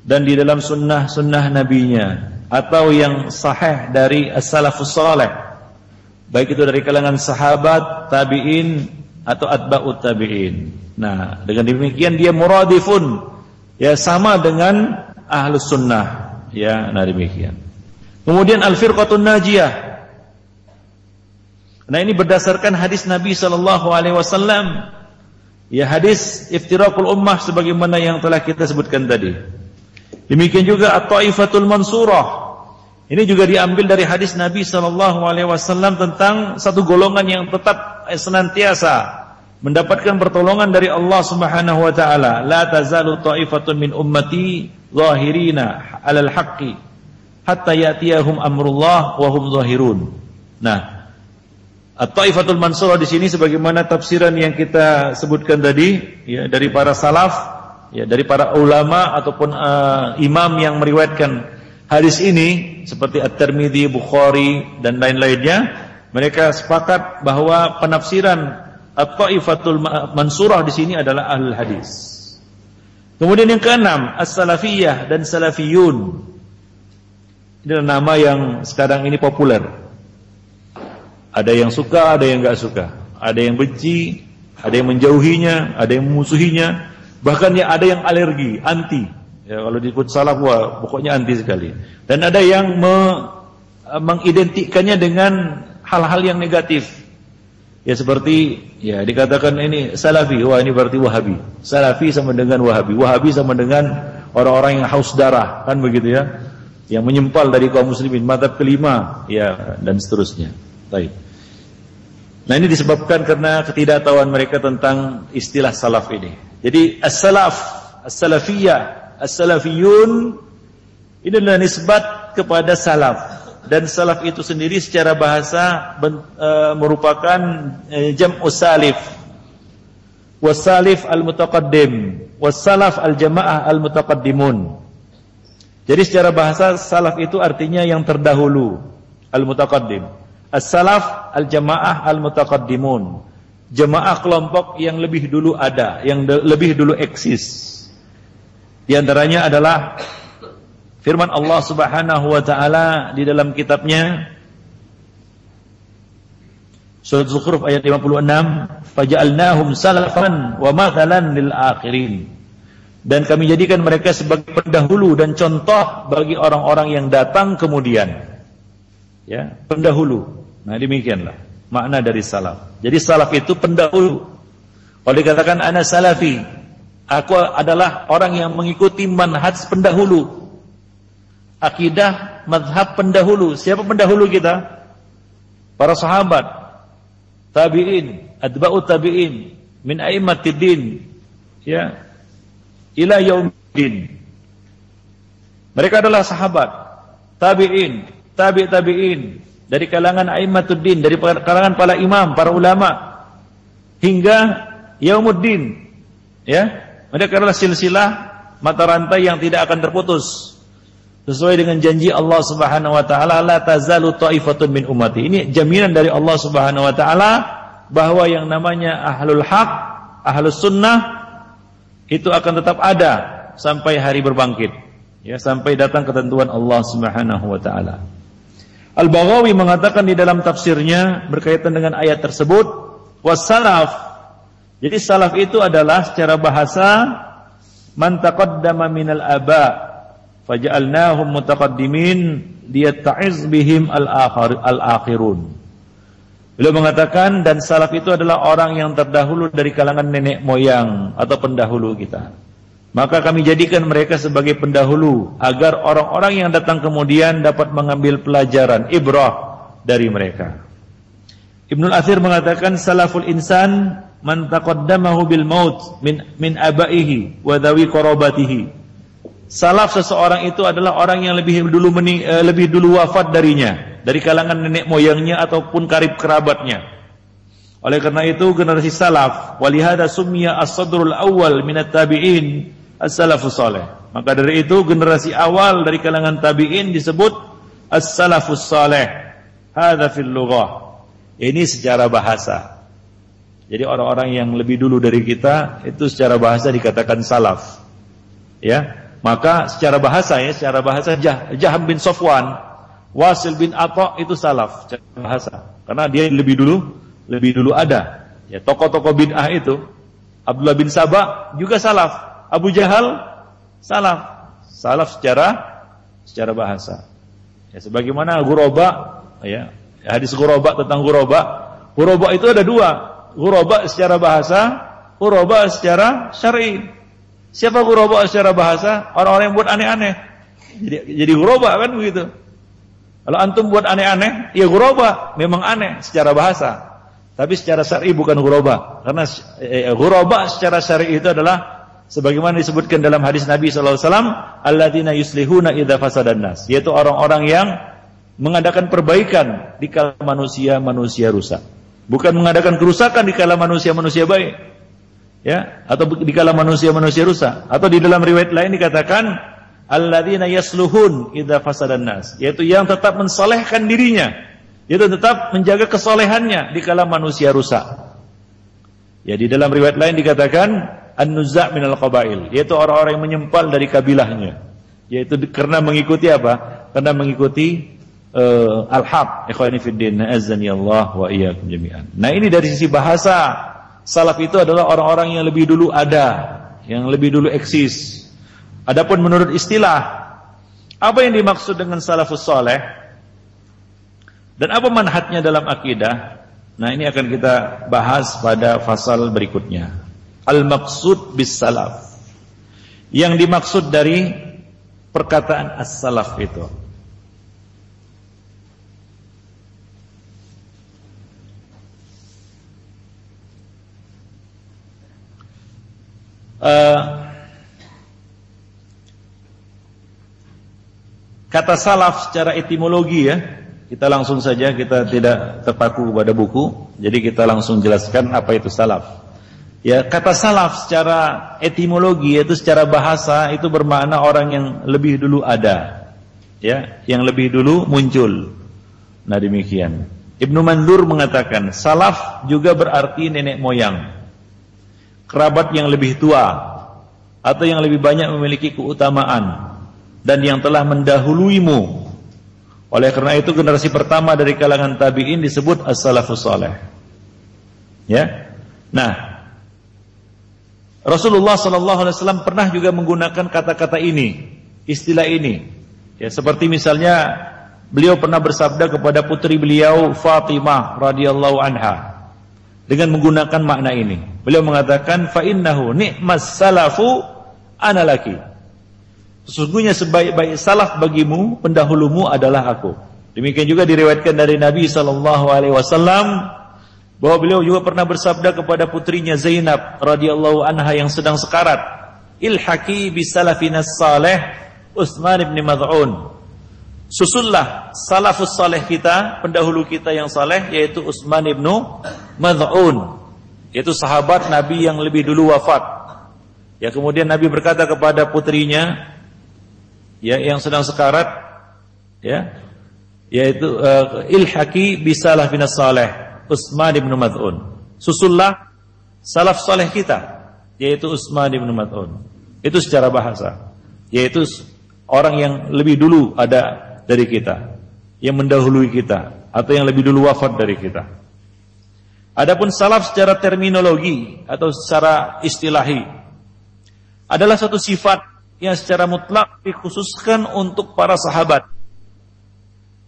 dan di dalam sunnah nabinya, atau yang sahih dari as-salafus salih, baik itu dari kalangan sahabat, tabi'in atau atba'ut tabi'in. Nah, dengan demikian dia muradifun, ya, sama dengan ahlus sunnah, ya. Nah demikian. Kemudian al-firqatun najiyah. Nah ini berdasarkan hadis Nabi SAW, ya, hadis iftiraqul ummah sebagaimana yang telah kita sebutkan tadi. Demikian juga at-taifatul mansurah. Ini juga diambil dari hadis Nabi SAW tentang satu golongan yang tetap senantiasa mendapatkan pertolongan dari Allah Subhanahu wa taala. La tazalu taifatun min ummati zahirina 'alal haqqi hatta ya'tiyahum amrullah wa hum zahirun. Nah, at-taifatul mansurah di sini sebagaimana tafsiran yang kita sebutkan tadi, ya, dari para salaf, ya, dari para ulama ataupun imam yang meriwayatkan hadis ini seperti At-Tirmidzi, Bukhari dan lain-lainnya, mereka sepakat bahwa penafsiran at-taifatul mansurah di sini adalah ahlul hadis. Kemudian yang keenam, as-salafiyah dan salafiyun. Ini adalah nama yang sekarang ini populer. Ada yang suka, ada yang enggak suka. Ada yang benci, ada yang menjauhinya, ada yang memusuhinya, bahkan ya ada yang alergi, anti, Ya, kalau disebut salaf, wah, pokoknya anti sekali. Dan ada yang mengidentikannya dengan hal-hal yang negatif. Ya seperti ya dikatakan ini salafi, wah ini berarti wahabi. Salafi sama dengan wahabi. Wahabi sama dengan orang-orang yang haus darah, kan begitu ya. Yang menyempal dari kaum muslimin, mazhab kelima, ya dan seterusnya. Baik. Nah ini disebabkan karena ketidaktahuan mereka tentang istilah salaf ini. Jadi as-salaf, as-salafiyah, as-salafiyun ini adalah nisbat kepada salaf. Dan salaf itu sendiri secara bahasa merupakan jam'u salif. Was-salif al-mutaqaddim, was-salaf al-jamaah al-mutaqaddimun. Jadi secara bahasa salaf itu artinya yang terdahulu, al-mutaqaddim. As-salaf al-jamaah al-mutaqaddimun. Jamaah kelompok yang lebih dulu ada, yang lebih dulu eksis. Di antaranya adalah firman Allah Subhanahu wa taala di dalam kitabnya Surat Zukhruf ayat 56, faja'alnahum salafan wa mathalan lil akhirin. Dan kami jadikan mereka sebagai pendahulu dan contoh bagi orang-orang yang datang kemudian. Ya, pendahulu. Nah, demikianlah makna dari salaf. Jadi salaf itu pendahulu. Kalau dikatakan ana salafi, aku adalah orang yang mengikuti manhaj pendahulu. Akidah mazhab pendahulu. Siapa pendahulu kita? Para sahabat, tabi'in, atba'ut tabi'in, min a'immatid din, ya, ila yaumiddin. Mereka adalah sahabat, tabi'in, tabi'in, dari kalangan a'immatud din, dari kalangan para imam, para ulama, hingga yaumuddin. Ya, mereka adalah silsilah mata rantai yang tidak akan terputus. Sesuai dengan janji Allah Subhanahu wa taala, la tazalu ta'ifatun min ummati. Ini jaminan dari Allah Subhanahu wa taala bahwa yang namanya ahlul haq, ahlus sunnah itu akan tetap ada sampai hari berbangkit. Ya, sampai datang ketentuan Allah Subhanahu wa taala. Al-Baghawi mengatakan di dalam tafsirnya berkaitan dengan ayat tersebut, was-salaf. Jadi salaf itu adalah secara bahasa man taqaddama minal aba' faja'alnahum mutaqaddimin liyatta'iz bihim al-akhirun. Beliau mengatakan dan salaf itu adalah orang yang terdahulu dari kalangan nenek moyang atau pendahulu kita. Maka kami jadikan mereka sebagai pendahulu agar orang-orang yang datang kemudian dapat mengambil pelajaran ibrah dari mereka. Ibnul Athir mengatakan salaful insan man taqaddamahu bil maut min abaihi wa dhawi qarabatihi. Salaf seseorang itu adalah orang yang lebih dulu wafat darinya, dari kalangan nenek moyangnya ataupun karib kerabatnya. Oleh karena itu generasi salaf, walihada summiya as-sadrul awal minat tabi'in as-salafus salih. Maka dari itu generasi awal dari kalangan tabi'in disebut as-salafus salih. Hadza fil lughah. Ini secara bahasa. Jadi orang-orang yang lebih dulu dari kita itu secara bahasa dikatakan salaf. Ya. Maka secara bahasa Jaham bin Safwan, Wasil bin Atha itu salaf secara bahasa. Karena dia lebih dulu ada. Ya, tokoh-tokoh bid'ah itu Abdullah bin Sabah juga salaf, Abu Jahal salaf secara bahasa. Ya, sebagaimana ghuraba, ya, hadis ghuraba tentang ghuraba itu ada dua, ghuraba secara bahasa, ghuraba secara syar'i. Siapa ghuraba secara bahasa? Orang-orang yang buat aneh-aneh. Jadi ghuraba kan begitu. Kalau antum buat aneh-aneh, ya ghuraba, memang aneh secara bahasa. Tapi secara syar'i bukan ghuraba. Karena ghuraba secara syar'i itu adalah sebagaimana disebutkan dalam hadis Nabi sallallahu alaihi wasallam, alladzina yuslihuna idza fasadan nas, yaitu orang-orang yang mengadakan perbaikan di kala manusia rusak. Bukan mengadakan kerusakan di kala manusia baik. Ya, atau dikala manusia rusak, atau di dalam riwayat lain dikatakan alladzina yasluhun idza fasadan nas, yaitu yang tetap mensolehkan dirinya, yaitu tetap menjaga kesolehannya dikala manusia rusak. Ya, di dalam riwayat lain dikatakan an-nuzza' minal qabail, yaitu orang-orang yang menyempal dari kabilahnya, yaitu karena mengikuti apa? Karena mengikuti al-haq. Ikhwani fid din, azani Allah wa iyyakum jami'an. Nah, ini dari sisi bahasa. Salaf itu adalah orang-orang yang lebih dulu ada, yang lebih dulu eksis. Adapun menurut istilah, apa yang dimaksud dengan salafus saleh dan apa manhajnya dalam akidah? Nah, ini akan kita bahas pada fasal berikutnya. Al-maqsud bis salaf. Yang dimaksud dari perkataan as-salaf itu. Kata salaf secara etimologi ya, kita langsung saja, kita tidak terpaku kepada buku, jadi kita langsung jelaskan apa itu salaf. Ya, kata salaf secara etimologi yaitu secara bahasa itu bermakna orang yang lebih dulu ada, ya, yang lebih dulu muncul. Nah, demikian. Ibnu Mandur mengatakan salaf juga berarti nenek moyang, kerabat yang lebih tua atau yang lebih banyak memiliki keutamaan dan yang telah mendahuluimu. Oleh karena itu generasi pertama dari kalangan tabi'in disebut as-salafus saleh. Ya. Nah, Rasulullah sallallahu alaihi wasallam pernah juga menggunakan kata-kata ini, istilah ini. Ya, seperti misalnya beliau pernah bersabda kepada putri beliau Fatimah radhiyallahu anha dengan menggunakan makna ini. Beliau mengatakan fa innahu ni'mas salafu ana laki. Sesungguhnya sebaik-baik salaf bagimu, pendahulumu adalah aku. Demikian juga diriwayatkan dari Nabi sallallahu alaihi wasallam bahwa beliau juga pernah bersabda kepada putrinya Zainab radhiyallahu anha yang sedang sekarat, ilhaqi bi salafinas salih Utsman bin Maz'un. Susullah salafus salih kita, pendahulu kita yang saleh, yaitu Utsman bin Maz'un, yaitu sahabat Nabi yang lebih dulu wafat. Ya, kemudian Nabi berkata kepada putrinya ya yang sedang sekarat, ya, yaitu ilhaqi bi salafinas salih Utsman bin Maz'un. Susullah salaf saleh kita, yaitu Utsman bin Maz'un. Itu secara bahasa, yaitu orang yang lebih dulu ada dari kita, yang mendahului kita atau yang lebih dulu wafat dari kita. Adapun salaf secara terminologi atau secara istilahi adalah satu sifat yang secara mutlak dikhususkan untuk para sahabat,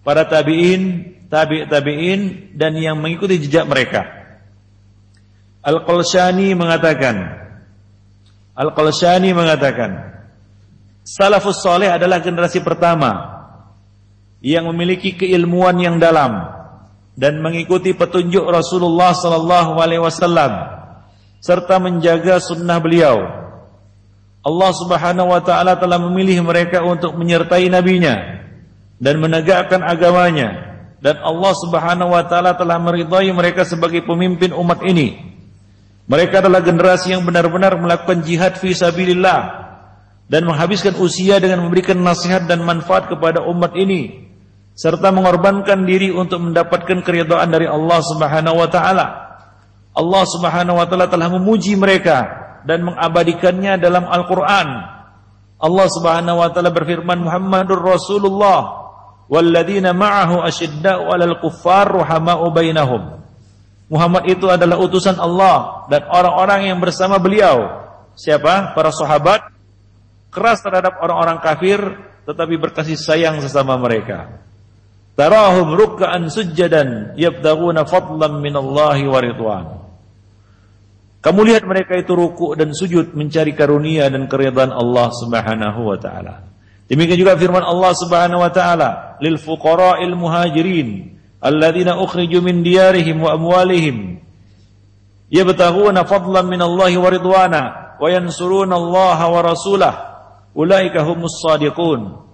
para tabi'in, tabi'in dan yang mengikuti jejak mereka. Al-Qalshani mengatakan salafus saleh adalah generasi pertama yang memiliki keilmuan yang dalam dan mengikuti petunjuk Rasulullah sallallahu alaihi wasallam serta menjaga sunnah beliau. Allah Subhanahu wa taala telah memilih mereka untuk menyertai nabinya dan menegakkan agamanya. Dan Allah Subhanahu wa taala telah meridhai mereka sebagai pemimpin umat ini. Mereka adalah generasi yang benar-benar melakukan jihad fi sabilillah dan menghabiskan usia dengan memberikan nasihat dan manfaat kepada umat ini serta mengorbankan diri untuk mendapatkan keridhaan dari Allah Subhanahu wa taala. Allah Subhanahu wa taala telah memuji mereka dan mengabadikannya dalam Al-Qur'an. Allah Subhanahu wa taala berfirman, Muhammadur Rasulullah walladzina ma'ahu asyidda'u 'alal kuffar ruhama'u bainahum. Muhammad itu adalah utusan Allah dan orang-orang yang bersama beliau. Siapa? Para sahabat keras terhadap orang-orang kafir tetapi berkasih sayang sesama mereka. Tarahum ruk'an sujjadan yabtaghuna fadlan minallahi wa ridwan. Kamu lihat mereka itu ruku' dan sujud mencari karunia dan keridhaan Allah Subhanahu wa taala. Demikian juga firman Allah Subhanahu wa taala, lil fuqara'il muhajirin alladzina ukhriju min diyarihim wa amwalihim yabtaghuna fadlan minallahi wa ridwana wa yansuruna Allah wa rasulah ulaika humus shadiqun.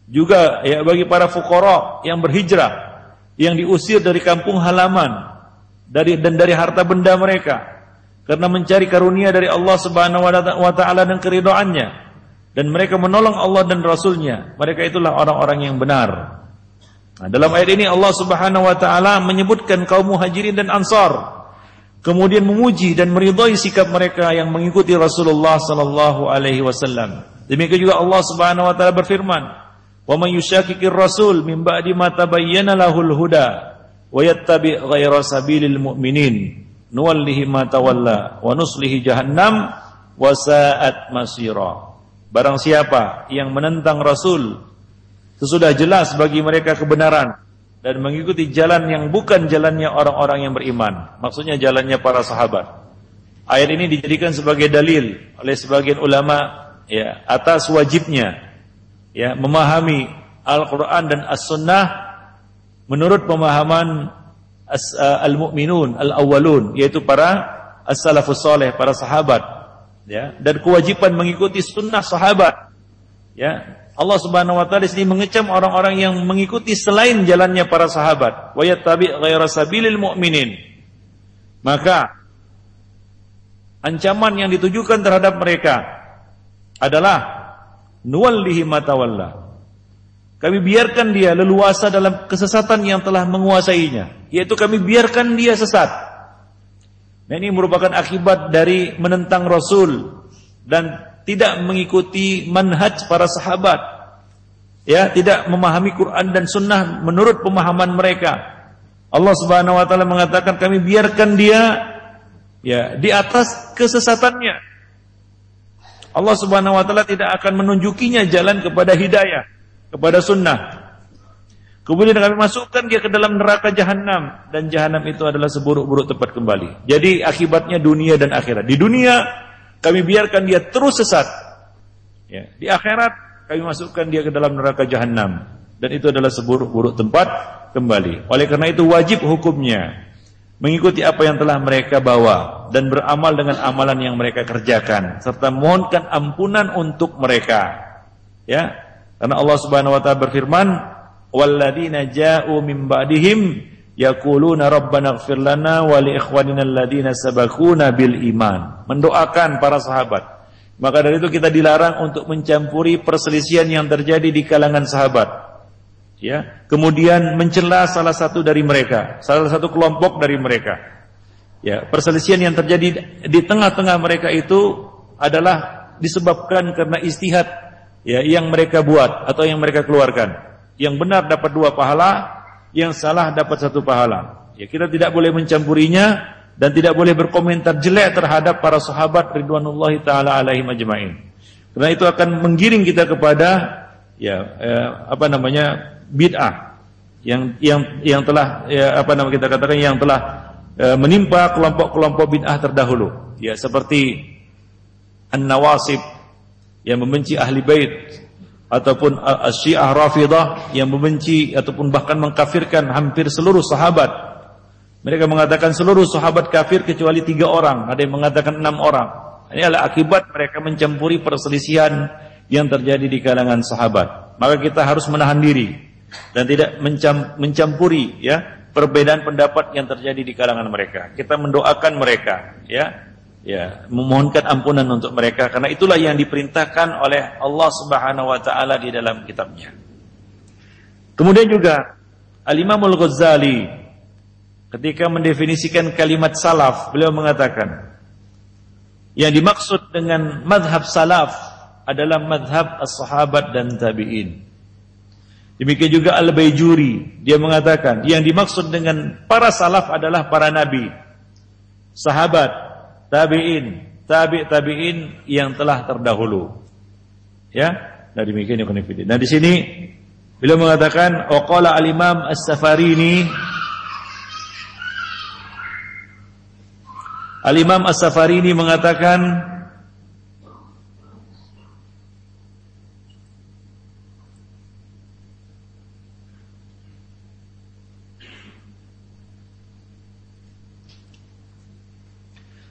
Juga ya bagi para fuqara yang berhijrah, yang diusir dari kampung halaman, dari harta benda mereka karena mencari karunia dari Allah Subhanahu wa taala dan keridhaannya, dan mereka menolong Allah dan Rasulnya, mereka itulah orang-orang yang benar. Nah, dalam ayat ini Allah Subhanahu wa taala menyebutkan kaum Muhajirin dan Ansar, kemudian memuji dan meridhai sikap mereka yang mengikuti Rasulullah sallallahu alaihi wasallam. Demikian juga Allah Subhanahu wa taala berfirman, "Wa may yushaqiqir rasul min ba'di ma tabayyana lahul huda wa yattabi' ghayra sabilil mu'minin nuwallihi ma tawalla wa nuslihi jahannam wa sa'at masira." barang siapa yang menentang Rasul sesudah jelas bagi mereka kebenaran dan mengikuti jalan yang bukan jalannya orang-orang yang beriman, maksudnya jalannya para sahabat. Ayat ini dijadikan sebagai dalil oleh sebagian ulama ya atas wajibnya ya memahami Al-Qur'an dan As-Sunnah menurut pemahaman al-mu'minun al-awwalun, yaitu para as-salafus saleh, para sahabat ya, dan kewajiban mengikuti sunnah sahabat ya. Allah Subhanahu wa taala sini mengecam orang-orang yang mengikuti selain jalannya para sahabat, wa yattabi' ghaira sabilil mu'minin. Maka ancaman yang ditujukan terhadap mereka adalah nuwallihi ma tawalla. Kami biarkan dia leluasa dalam kesesatan yang telah menguasainya, yaitu kami biarkan dia sesat. Nah, ini merupakan akibat dari menentang Rasul dan tidak mengikuti manhaj para sahabat. Ya, tidak memahami Quran dan Sunnah menurut pemahaman mereka. Allah Subhanahu wa taala mengatakan kami biarkan dia ya di atas kesesatannya. Allah Subhanahu wa taala tidak akan menunjukinya jalan kepada hidayah, kepada sunnah. Kemudian kami masukkan dia ke dalam neraka jahanam, dan jahanam itu adalah seburuk-buruk tempat kembali. Jadi akibatnya dunia dan akhirat. Di dunia kami biarkan dia terus sesat. Ya, di akhirat kami masukkan dia ke dalam neraka jahanam, dan itu adalah seburuk-buruk tempat kembali. Oleh karena itu wajib hukumnya mengikuti apa yang telah mereka bawa dan beramal dengan amalan yang mereka kerjakan, serta mohonkan ampunan untuk mereka. Ya, karena Allah Subhanahu wa taala berfirman, "Walladzina ja'u min ba'dihim yaquluna rabbana ighfir lana wa li ikhwanina alladziina sabaquna bil iman." Mendoakan para sahabat. Maka dari itu kita dilarang untuk mencampuri perselisihan yang terjadi di kalangan sahabat. Ya, kemudian mencela salah satu dari mereka, salah satu kelompok dari mereka. Ya, perselisihan yang terjadi di tengah-tengah mereka itu adalah disebabkan karena ijtihad ya yang mereka buat atau yang mereka keluarkan. Yang benar dapat 2 pahala, yang salah dapat 1 pahala. Ya, kita tidak boleh mencampurinya dan tidak boleh berkomentar jelek terhadap para sahabat ridwanullahi taala alaihim ajmain. Karena itu akan menggiring kita kepada bid'ah yang telah kita katakan yang telah menimpa kelompok-kelompok bid'ah terdahulu. Ya, seperti An-Nawasib yang membenci ahli bait, ataupun Syiah Rafidah yang membenci ataupun bahkan mengkafirkan hampir seluruh sahabat. Mereka mengatakan seluruh sahabat kafir kecuali 3 orang, ada yang mengatakan 6 orang. Ini adalah akibat mereka mencampuri perselisihan yang terjadi di kalangan sahabat. Maka kita harus menahan diri dan tidak mencampuri ya perbedaan pendapat yang terjadi di kalangan mereka. Kita mendoakan mereka ya, memohonkan ampunan untuk mereka, karena itulah yang diperintahkan oleh Allah Subhanahu wa taala di dalam kitabnya. Kemudian juga Al-Imam Al-Ghazali ketika mendefinisikan kalimat salaf, beliau mengatakan yang dimaksud dengan madhab salaf adalah madhab as-sahabat dan tabi'in. Demikian juga Al-Baijuri, dia mengatakan yang dimaksud dengan para salaf adalah para nabi, sahabat, tabi'in, tabi'in yang telah terdahulu. Ya, nah demikian ya konfident. Nah di sini beliau mengatakan waqala al-Imam As-Safarini, Al-Imam As-Safarini mengatakan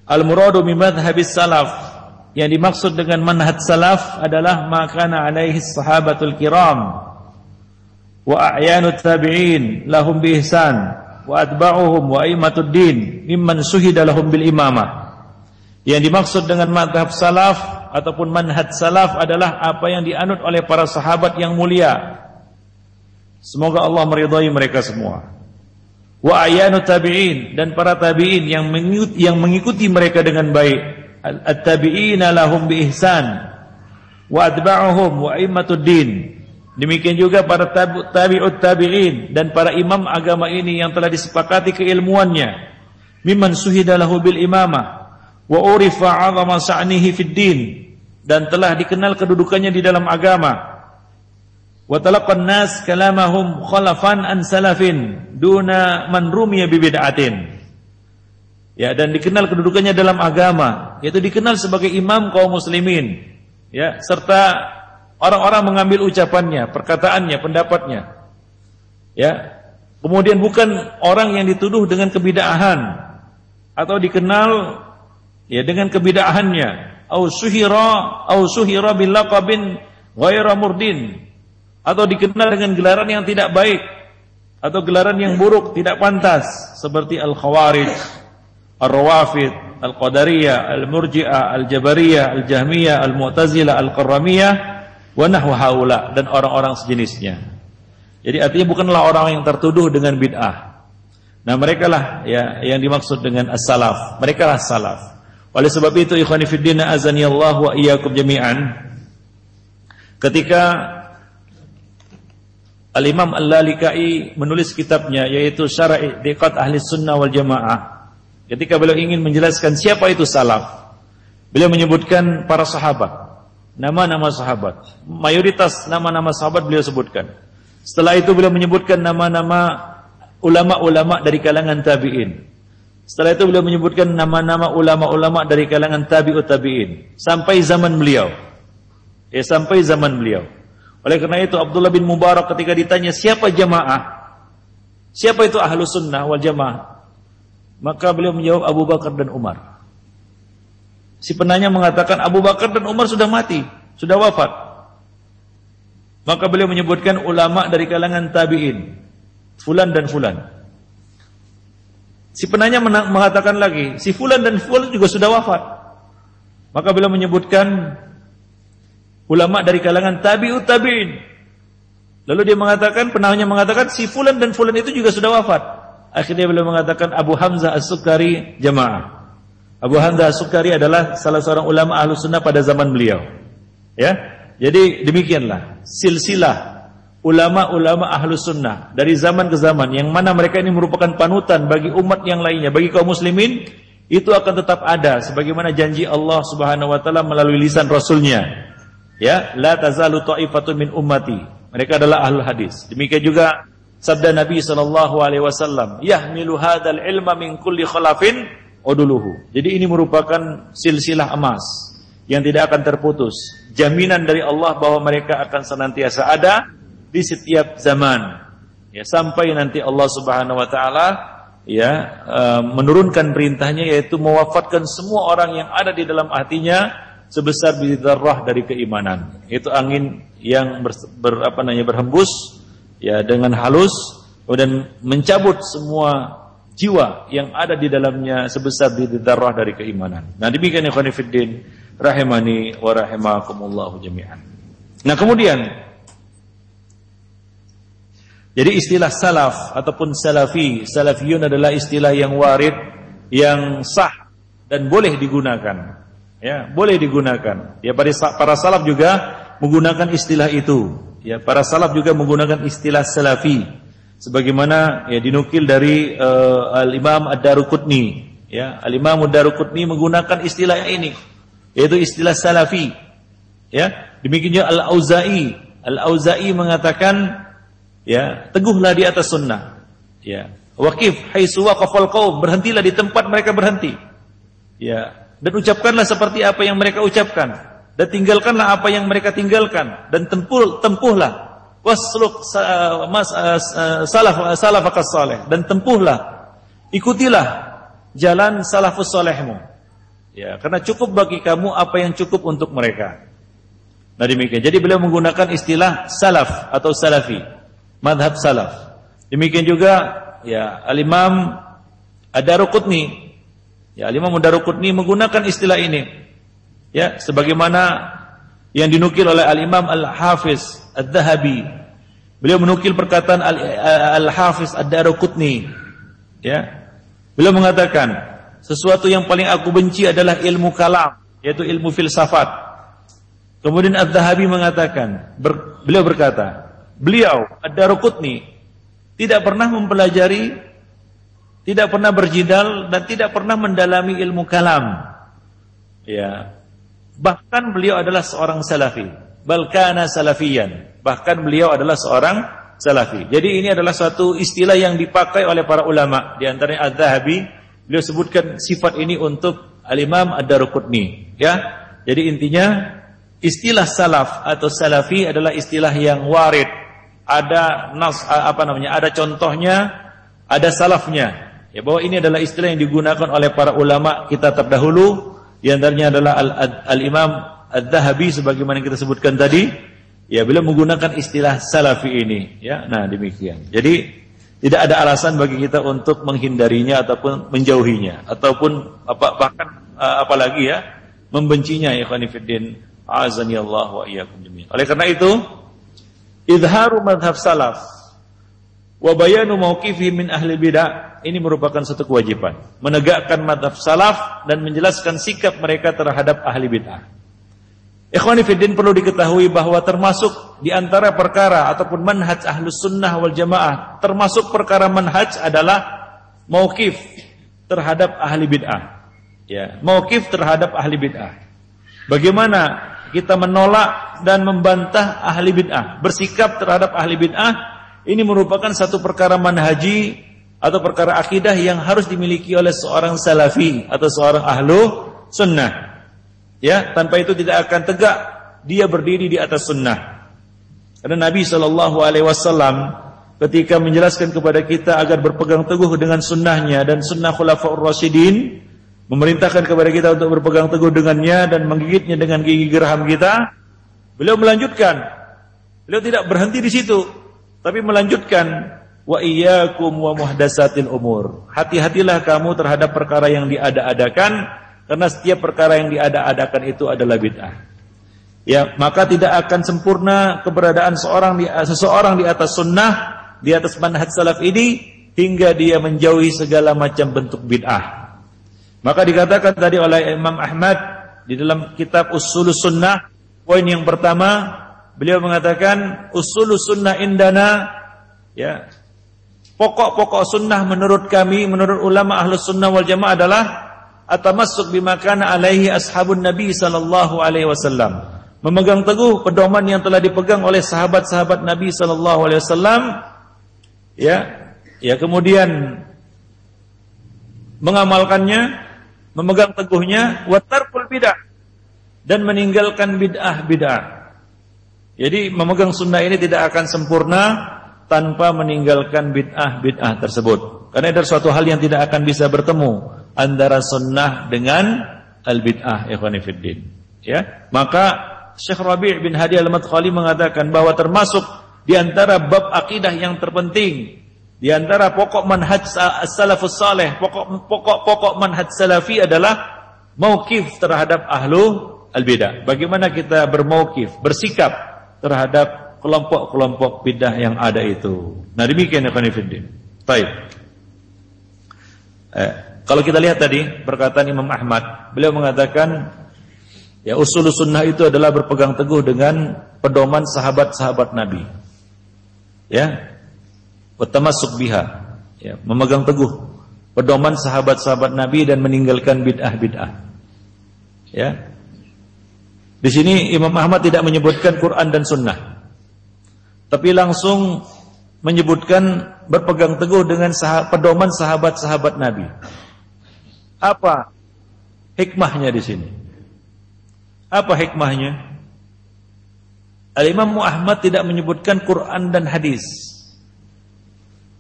al-muradu min madhhabis salaf, yang dimaksud dengan manhaj salaf adalah ma kana alaihi sahabatul kiram wa a'yanut tabi'in lahum bi ihsan wa atba'uhum wa aimatud din mimman suhida lahum bil imamah. Yang dimaksud dengan madhab salaf ataupun manhaj salaf adalah apa yang dianut oleh para sahabat yang mulia, semoga Allah meridhai mereka semua. Wa ayanut tabi'in, dan para tabi'in yang mengikuti mereka dengan baik. At-tabi'ina lahum bi ihsan wa atba'uhum wa aimatud din. Demikian juga para tabi'ut tabi'in dan para imam agama ini yang telah disepakati keilmuannya. Mimman suhida lahu bil imamah wa urifa 'azama sa'nihi fid din, dan telah dikenal kedudukannya di dalam agama. Wa talaqqan nas kalamahum khalafan an salafin duna man rumiya bi bid'atin. Ya, dan dikenal kedudukannya dalam agama, yaitu dikenal sebagai imam kaum muslimin, ya, serta orang-orang mengambil ucapannya, perkataannya, pendapatnya. Ya. Kemudian bukan orang yang dituduh dengan kebid'ahan atau dikenal ya dengan kebid'ahannya, au suhira bil laqabin ghaira murdin, atau dikenal dengan gelaran yang tidak baik atau gelaran yang buruk, tidak pantas, seperti al-khawarij, Ar-Rawafid, Al-Qadariyah, Al-Murji'ah, Al-Jabariyah, Al-Jahmiyah, Al-Mu'tazilah, Al-Qarramiyah, wa nahwa haula, dan orang-orang sejenisnya. Jadi artinya bukanlah orang yang tertuduh dengan bid'ah. Nah, mereka lah ya yang dimaksud dengan as-salaf. Mereka lah salaf. Oleh sebab itu, ikhwani fiddin, azanillahu wa iyyakum jami'an, ketika Al-Imam Al-Lalikai menulis kitabnya yaitu Syarah I'tiqad Ahli Sunnah wal Jamaah, ketika beliau ingin menjelaskan siapa itu salaf, beliau menyebutkan para sahabat, nama-nama sahabat. Mayoritas nama-nama sahabat beliau sebutkan. Setelah itu beliau menyebutkan nama-nama ulama-ulama dari kalangan tabi'in. Setelah itu beliau menyebutkan nama-nama ulama-ulama dari kalangan tabi'ut tabi'in sampai zaman beliau. Sampai zaman beliau. Oleh karena itu Abdullah bin Mubarak ketika ditanya siapa jamaah, siapa itu Ahlus Sunnah wal Jamaah, maka beliau menjawab Abu Bakar dan Umar. Si penanya mengatakan Abu Bakar dan Umar sudah mati, sudah wafat. Maka beliau menyebutkan ulama dari kalangan tabi'in, fulan dan fulan. Si penanya mengatakan lagi, si fulan dan fulan juga sudah wafat. Maka beliau menyebutkan ulama dari kalangan tabi'ut tabi'in. Lalu dia mengatakan, penanya mengatakan si fulan dan fulan itu juga sudah wafat. Akhirnya beliau mengatakan Abu Hamzah As-Sukkari jamaah. Abu Hamzah As-Sukkari adalah salah seorang ulama Ahlus Sunnah pada zaman beliau. Ya, jadi demikianlah silsilah ulama-ulama Ahlus Sunnah dari zaman ke zaman, yang mana mereka ini merupakan panutan bagi umat yang lainnya, bagi kaum muslimin. Itu akan tetap ada sebagaimana janji Allah Subhanahu wa taala melalui lisan Rasulnya. Ya, la tazalu ta'ifatun min ummati. Mereka adalah ahlul hadis. Demikian juga sabda Nabi sallallahu alaihi wasallam, yahmilu hadzal ilma min kulli khalafin uduluhu. Jadi ini merupakan silsilah emas yang tidak akan terputus. Jaminan dari Allah bahwa mereka akan senantiasa ada di setiap zaman. Ya, sampai nanti Allah Subhanahu wa taala ya menurunkan perintahnya, yaitu mewafatkan semua orang yang ada di dalam hatinya sebesar biji dzarrah dari keimanan. Itu angin yang berhembus ya dengan halus dan mencabut semua jiwa yang ada di dalamnya sebesar biji dzarrah dari keimanan. Nah, demikian ikhwan fillah rahimani wa rahimakumullah jami'an. Nah, kemudian jadi istilah salaf ataupun salafi, salafiyun adalah istilah yang warid, yang sah dan boleh digunakan. Ya, boleh digunakan. Ya, para salaf juga menggunakan istilah itu. Ya, para salaf juga menggunakan istilah salafi. Sebagaimana ya dinukil dari Al-Imam Ad-Daruqutni. Ya, Al-Imam Ad-Daruqutni menggunakan istilah ini, yaitu istilah salafi. Ya, demikian juga Al-Auza'i. Al-Auza'i mengatakan ya, teguhlah di atas sunnah. Ya, waqif haitsu waqafal qaum, berhentilah di tempat mereka berhenti. Ya, dan ucapkanlah seperti apa yang mereka ucapkan, dan tinggalkanlah apa yang mereka tinggalkan, dan tempuhlah wasluk salafakas saleh, dan tempuhlah, ikutilah jalan salafus salehmu. Ya, karena cukup bagi kamu apa yang cukup untuk mereka. Nah, demikian. Jadi beliau menggunakan istilah salaf atau salafi, madhab salaf. Demikian juga ya Al-Imam Ad-Daruqutni. Ya, Al-Imam Ad-Daruqutni menggunakan istilah ini. Ya, sebagaimana yang dinukil oleh Al-Imam Al-Hafiz Ad-Dhahabi. Beliau menukil perkataan Al-Hafiz Ad-Daruqutni. Ya. Beliau mengatakan, sesuatu yang paling aku benci adalah ilmu kalam, yaitu ilmu filsafat. Kemudian Ad-Dhahabi mengatakan, beliau berkata, beliau Ad-Daruqutni tidak pernah mempelajari, tidak pernah berjidal, dan tidak pernah mendalami ilmu kalam. Ya. Bahkan beliau adalah seorang salafi. Bal kana salafiyan. Bahkan beliau adalah seorang salafi. Jadi ini adalah suatu istilah yang dipakai oleh para ulama. Di antaranya Az-Zahabi, beliau sebutkan sifat ini untuk Al-Imam Ad-Daruqutni. Ya. Jadi intinya istilah salaf atau salafi adalah istilah yang warid. Ada ada contohnya, ada salafnya. Ya, bahwa ini adalah istilah yang digunakan oleh para ulama kita terdahulu. Di antaranya adalah Al-Imam Az-Zahabi sebagaimana kita sebutkan tadi. Ya, beliau menggunakan istilah salafi ini. Ya, nah demikian. Jadi tidak ada alasan bagi kita untuk menghindarinya ataupun menjauhinya ataupun bahkan apalagi ya membencinya, ya ikhwani fiddin. Azani Allah wa iyyakum jami'an. Oleh karena itu, izharu madhab salaf wa bayanu mauqifi min ahli bidah, ini merupakan satu kewajiban, menegakkan madhab salaf dan menjelaskan sikap mereka terhadap ahli bid'ah. Ikhwani fiddin, perlu diketahui bahwa termasuk di antara perkara ataupun manhaj ahlus sunnah wal jamaah, termasuk perkara manhaj adalah mauqif terhadap ahli bid'ah. Ya, mauqif terhadap ahli bid'ah. Bagaimana kita menolak dan membantah ahli bid'ah, bersikap terhadap ahli bid'ah, ini merupakan satu perkara manhaji atau perkara akidah yang harus dimiliki oleh seorang salafi atau seorang ahlu sunnah. Ya, tanpa itu tidak akan tegak dia berdiri di atas sunnah. Karena Nabi SAW ketika menjelaskan kepada kita agar berpegang teguh dengan sunnahnya dan sunnah khulafaur rasyidin, memerintahkan kepada kita untuk berpegang teguh dengannya dan menggigitnya dengan gigi geraham kita, beliau melanjutkan. Beliau tidak berhenti di situ, tapi melanjutkan, wa iyyakum wa muhdatsatil umur. Hati-hatilah kamu terhadap perkara yang diada-adakan, karena setiap perkara yang diada-adakan itu adalah bid'ah. Ya, maka tidak akan sempurna keberadaan seseorang di atas sunnah, di atas manhaj salaf ini hingga dia menjauhi segala macam bentuk bid'ah. Maka dikatakan tadi oleh Imam Ahmad di dalam kitab Ussulus Sunnah, poin yang pertama, beliau mengatakan Ussulus Sunnah indana, ya, pokok-pokok sunnah menurut kami, menurut ulama Ahlus Sunnah wal Jamaah adalah atamassuk bima kana alaihi ashabun Nabi sallallahu alaihi wasallam. Memegang teguh pedoman yang telah dipegang oleh sahabat-sahabat Nabi sallallahu alaihi wasallam. Ya, kemudian mengamalkannya, memegang teguhnya, wa tarkul bid'ah, dan meninggalkan bid'ah. Jadi memegang sunnah ini tidak akan sempurna tanpa meninggalkan bid'ah tersebut. Karena ada suatu hal yang tidak akan bisa bertemu antara sunnah dengan al-bid'ah, ikhwani fiddin. Ya, maka Syekh Rabi' bin Hadi al-Madkhali mengatakan bahwa termasuk di antara bab akidah yang terpenting, di antara pokok manhaj salafus saleh, pokok manhaj salafi adalah mauqif terhadap ahlu al-bidah. Bagaimana kita bermauqif, bersikap terhadap kelompok-kelompok bidah yang ada itu. Nah, demikian ya khonifuddin. Baik. Kalau kita lihat tadi perkataan Imam Ahmad, beliau mengatakan ya usulus sunnah itu adalah berpegang teguh dengan pedoman sahabat-sahabat Nabi. Ya. Bertamassuk biha, ya, memegang teguh pedoman sahabat-sahabat Nabi dan meninggalkan bid'ah. Ya. Di sini Imam Ahmad tidak menyebutkan Quran dan Sunnah, tapi langsung menyebutkan berpegang teguh dengan pedoman sahabat-sahabat Nabi. Apa hikmahnya di sini? Apa hikmahnya? Al-Imam Ahmad tidak menyebutkan Quran dan hadis.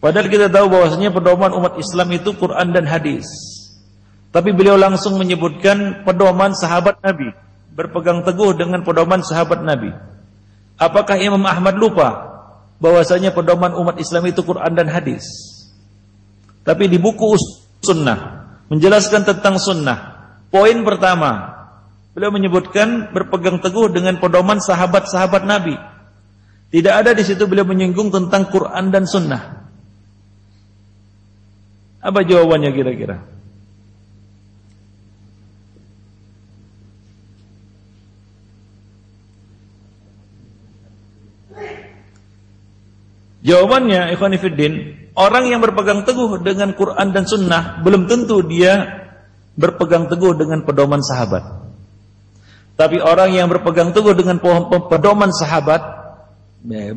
Padahal kita tahu bahwasanya pedoman umat Islam itu Quran dan hadis. Tapi beliau langsung menyebutkan pedoman sahabat Nabi, berpegang teguh dengan pedoman sahabat Nabi. Apakah Imam Ahmad lupa bahwasanya pedoman umat Islam itu Quran dan hadis? Tapi di buku Sunnah menjelaskan tentang sunnah, poin pertama beliau menyebutkan berpegang teguh dengan pedoman sahabat-sahabat Nabi. Tidak ada di situ beliau menyinggung tentang Quran dan Sunnah. Apa jawabannya kira-kira? Jawabannya, ikhwani fiddin, orang yang berpegang teguh dengan Quran dan Sunnah belum tentu dia berpegang teguh dengan pedoman sahabat. Tapi orang yang berpegang teguh dengan pedoman sahabat,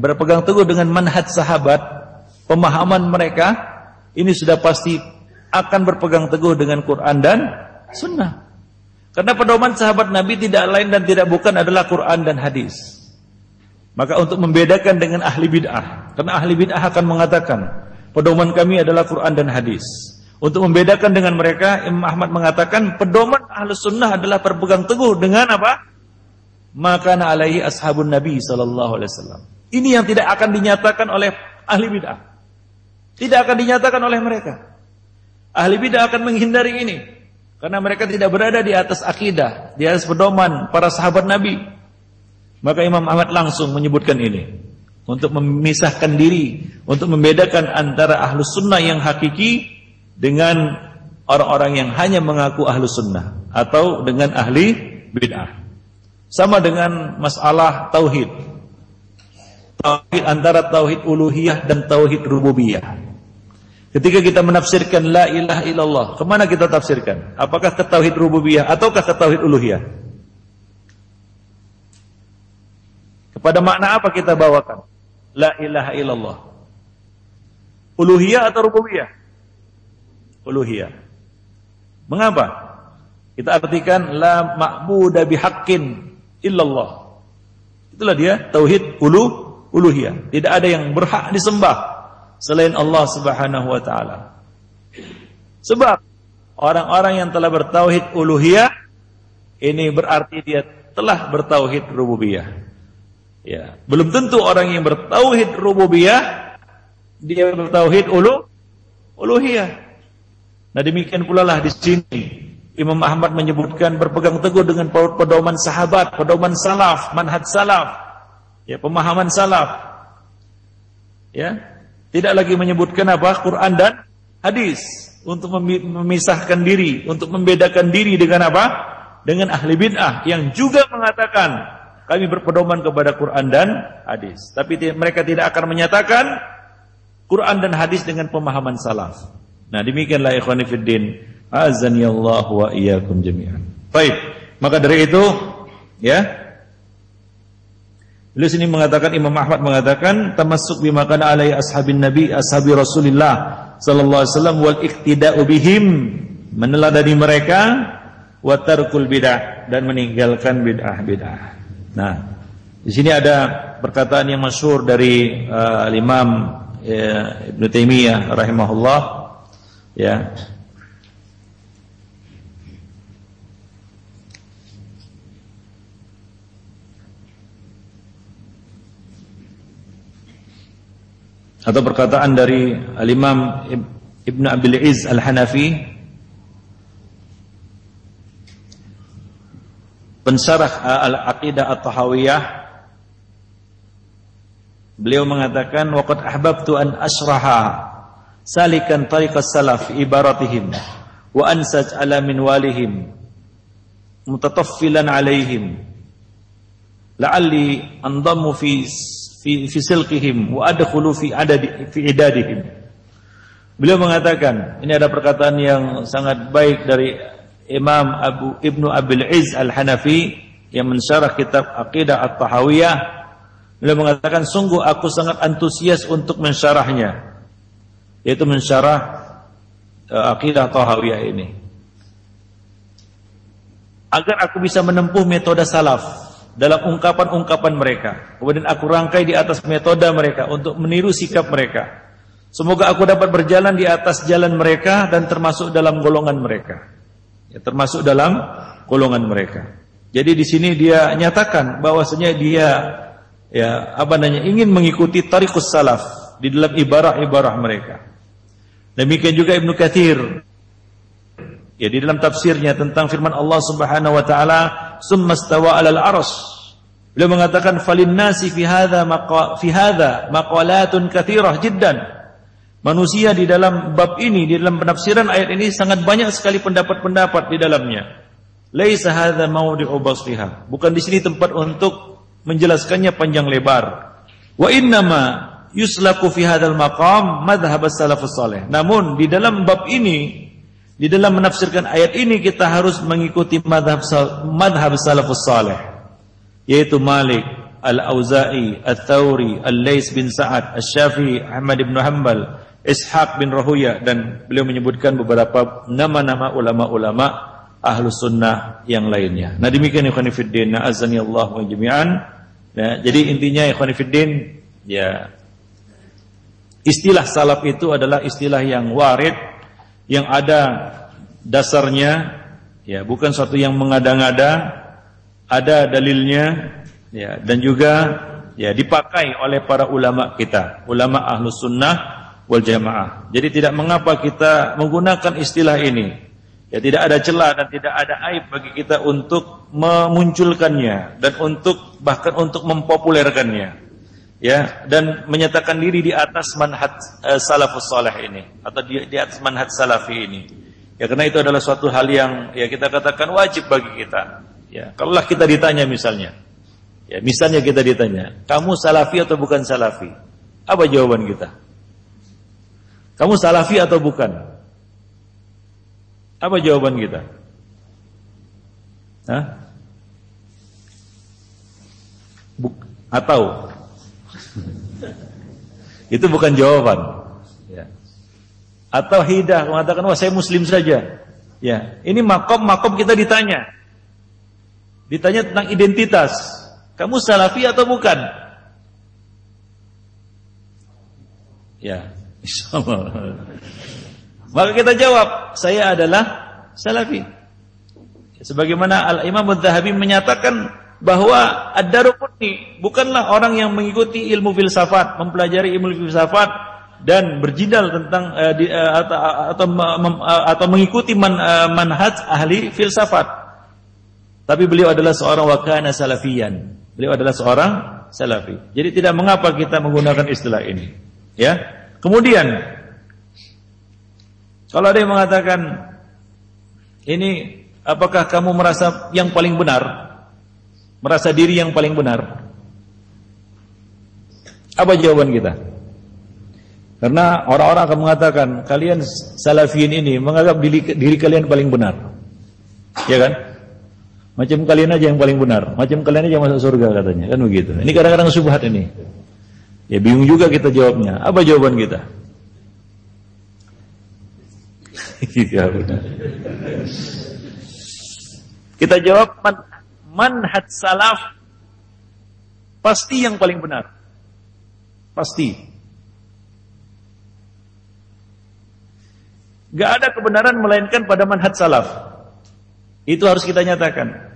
berpegang teguh dengan manhaj sahabat, pemahaman mereka, ini sudah pasti akan berpegang teguh dengan Quran dan Sunnah. Karena pedoman sahabat Nabi tidak lain dan tidak bukan adalah Quran dan hadis. Maka untuk membedakan dengan ahli bid'ah, karena ahli bid'ah akan mengatakan pedoman kami adalah Quran dan hadis. Untuk membedakan dengan mereka, Imam Ahmad mengatakan pedoman Ahlus Sunnah adalah berpegang teguh dengan apa? Maka alaihi ashabun Nabi sallallahu alaihi wasallam. Ini yang tidak akan dinyatakan oleh ahli bid'ah. Tidak akan dinyatakan oleh mereka. Ahli bid'ah akan menghindari ini karena mereka tidak berada di atas akidah, di atas pedoman para sahabat Nabi. Maka Imam Ahmad langsung menyebutkan ini untuk memisahkan diri, untuk membedakan antara Ahlus Sunnah yang hakiki dengan orang-orang yang hanya mengaku Ahlus Sunnah atau dengan ahli bid'ah. Sama dengan masalah tauhid. Tauhid antara tauhid uluhiyah dan tauhid rububiyah. Ketika kita menafsirkan la ilaha illallah, kemana kita tafsirkan? Apakah ke tauhid rububiyah ataukah ke tauhid uluhiyah? Kepada makna apa kita bawakan? La ilaha illallah. Uluhiyah atau rububiyah? Uluhiyah. Mengapa? Kita artikan la ma'budu bihaqqin illallah. Itulah dia tauhid uluhiyah. Tidak ada yang berhak disembah selain Allah Subhanahu wa taala. Sebab orang-orang yang telah bertauhid uluhiyah ini berarti dia telah bertauhid rububiyah. Ya, belum tentu orang yang bertauhid rububiyah dia bertauhid uluhiyah. Nah demikian pula lah di sini Imam Ahmad menyebutkan berpegang teguh dengan pedoman sahabat, pedoman salaf, manhaj salaf, ya pemahaman salaf. Ya, tidak lagi menyebutkan apa Quran dan hadis untuk memisahkan diri, untuk membedakan diri dengan apa? Dengan ahli bid'ah yang juga mengatakan kami berpedoman kepada Quran dan hadis. Tapi mereka tidak akan menyatakan Quran dan hadis dengan pemahaman salaf. Nah demikianlah ikhwani fiddin, azanillahu wa iyyakum jami'an. Baik, maka dari itu ya beliau sini mengatakan, Imam Ahmad mengatakan tamassuk bima kana alai ashabin nabi ashabi Rasulillah sallallahu alaihi wasallam wal iqtida'u bihim, meneladani mereka, wa tarkul bid'ah, dan meninggalkan bid'ah. Nah, di sini ada perkataan yang masyhur dari Imam Ibnu Taimiyah rahimahullah, ya. Atau perkataan dari Al-Imam Ibnu Abil Izz Al-Hanafi, pensyarah Al-Aqidah At-Tahawiyah, beliau mengatakan waqad ahbabtu an asraha salikan tariqas salaf ibaratihim wa ansaj ala minwalihim mutataffilan alaihim la'alli andamu fi silqihim wa adkhulu fi idadihim. Beliau mengatakan, ini ada perkataan yang sangat baik dari Imam Ibnu Abil Izz Al-Hanafi yang mensyarah kitab Aqidah At-Tahawiyah. Beliau mengatakan sungguh aku sangat antusias untuk mensyarahnya, yaitu mensyarah Aqidah At-Tahawiyah ini, agar aku bisa menempuh metode salaf dalam ungkapan-ungkapan mereka. Kemudian aku rangkai di atas metode mereka untuk meniru sikap mereka. Semoga aku dapat berjalan di atas jalan mereka dan termasuk dalam golongan mereka. Ya, termasuk dalam golongan mereka. Jadi di sini dia nyatakan bahwasanya dia ingin mengikuti tariqus salaf di dalam ibarah-ibarah mereka. Demikian juga Ibnu Katsir, ya, di dalam tafsirnya tentang firman Allah Subhanahu wa taala, "Tsumma stawa 'alal 'arsy." Beliau mengatakan, "Falin nasi fi hadza maqalatun katsirah jiddan." Manusia di dalam bab ini, di dalam penafsiran ayat ini sangat banyak sekali pendapat-pendapat di dalamnya. Laisa hadza mawdi'u basriha. Bukan di sini tempat untuk menjelaskannya panjang lebar. Wa innama yuslaku fi hadzal maqam madhhab as-salafus salih. Namun di dalam bab ini Di dalam menafsirkan ayat ini kita harus mengikuti madhab salafus salih, yaitu Malik, Al-Auza'i, Al-Thawri, Al-Lais bin Sa'ad, Al-Syafi'i, Ahmad bin Hanbal, Ishaq bin Rahuya, dan beliau menyebutkan beberapa nama-nama ulama-ulama Ahlus Sunnah yang lainnya. Nah, demikian ikhwan fillah, azani Allah wa jami'an. Nah, jadi intinya ikhwan fillah, ya, istilah salaf itu adalah istilah yang warid, yang ada dasarnya, ya, bukan suatu yang mengada-ngada, ada dalilnya, ya, dan juga ya dipakai oleh para ulama kita, ulama Ahlus Sunnah wal Jamaah. Jadi tidak mengapa kita menggunakan istilah ini. Ya, tidak ada celah dan tidak ada aib bagi kita untuk memunculkannya dan bahkan untuk mempopulerkannya, ya, dan menyatakan diri di atas manhaj salafus salih ini, atau di atas manhaj salafi ini. Ya, karena itu adalah suatu hal yang ya kita katakan wajib bagi kita. Ya, kalaulah kita ditanya misalnya, ya, misalnya kita ditanya, kamu salafi atau bukan salafi? Apa jawaban kita? Kamu salafi atau bukan? Apa jawaban kita? Hah? Atau itu bukan jawaban, ya. Atau hidah mengatakan, wah saya muslim saja, ya. Ini makom kita ditanya tentang identitas, kamu salafi atau bukan? Ya, insyaallah. Maka kita jawab, saya adalah salafi. Sebagaimana Al-Imam Adz-Dzahabi menyatakan bahwa Ad-Daruqutni bukanlah orang yang mengikuti ilmu filsafat, mempelajari ilmu filsafat dan berjidal tentang atau mengikuti manhaj ahli filsafat. Tapi beliau adalah seorang wakana salafiyan. Beliau adalah seorang salafi. Jadi tidak mengapa kita menggunakan istilah ini. Ya. Kemudian kalau ada yang mengatakan, ini apakah kamu merasa yang paling benar? Merasa diri yang paling benar? Apa jawaban kita? Karena orang-orang akan mengatakan, kalian salafiyin ini menganggap diri kalian paling benar. Ya kan? Macam kalian aja yang paling benar, macam kalian aja masuk surga katanya, kan begitu. Ini kadang-kadang syubhat ini. Ya bingung juga kita jawabnya. Apa jawaban kita? Kita jawab manhaj salaf pasti yang paling benar. Pasti. Gak ada kebenaran melainkan pada manhaj salaf. Itu harus kita nyatakan.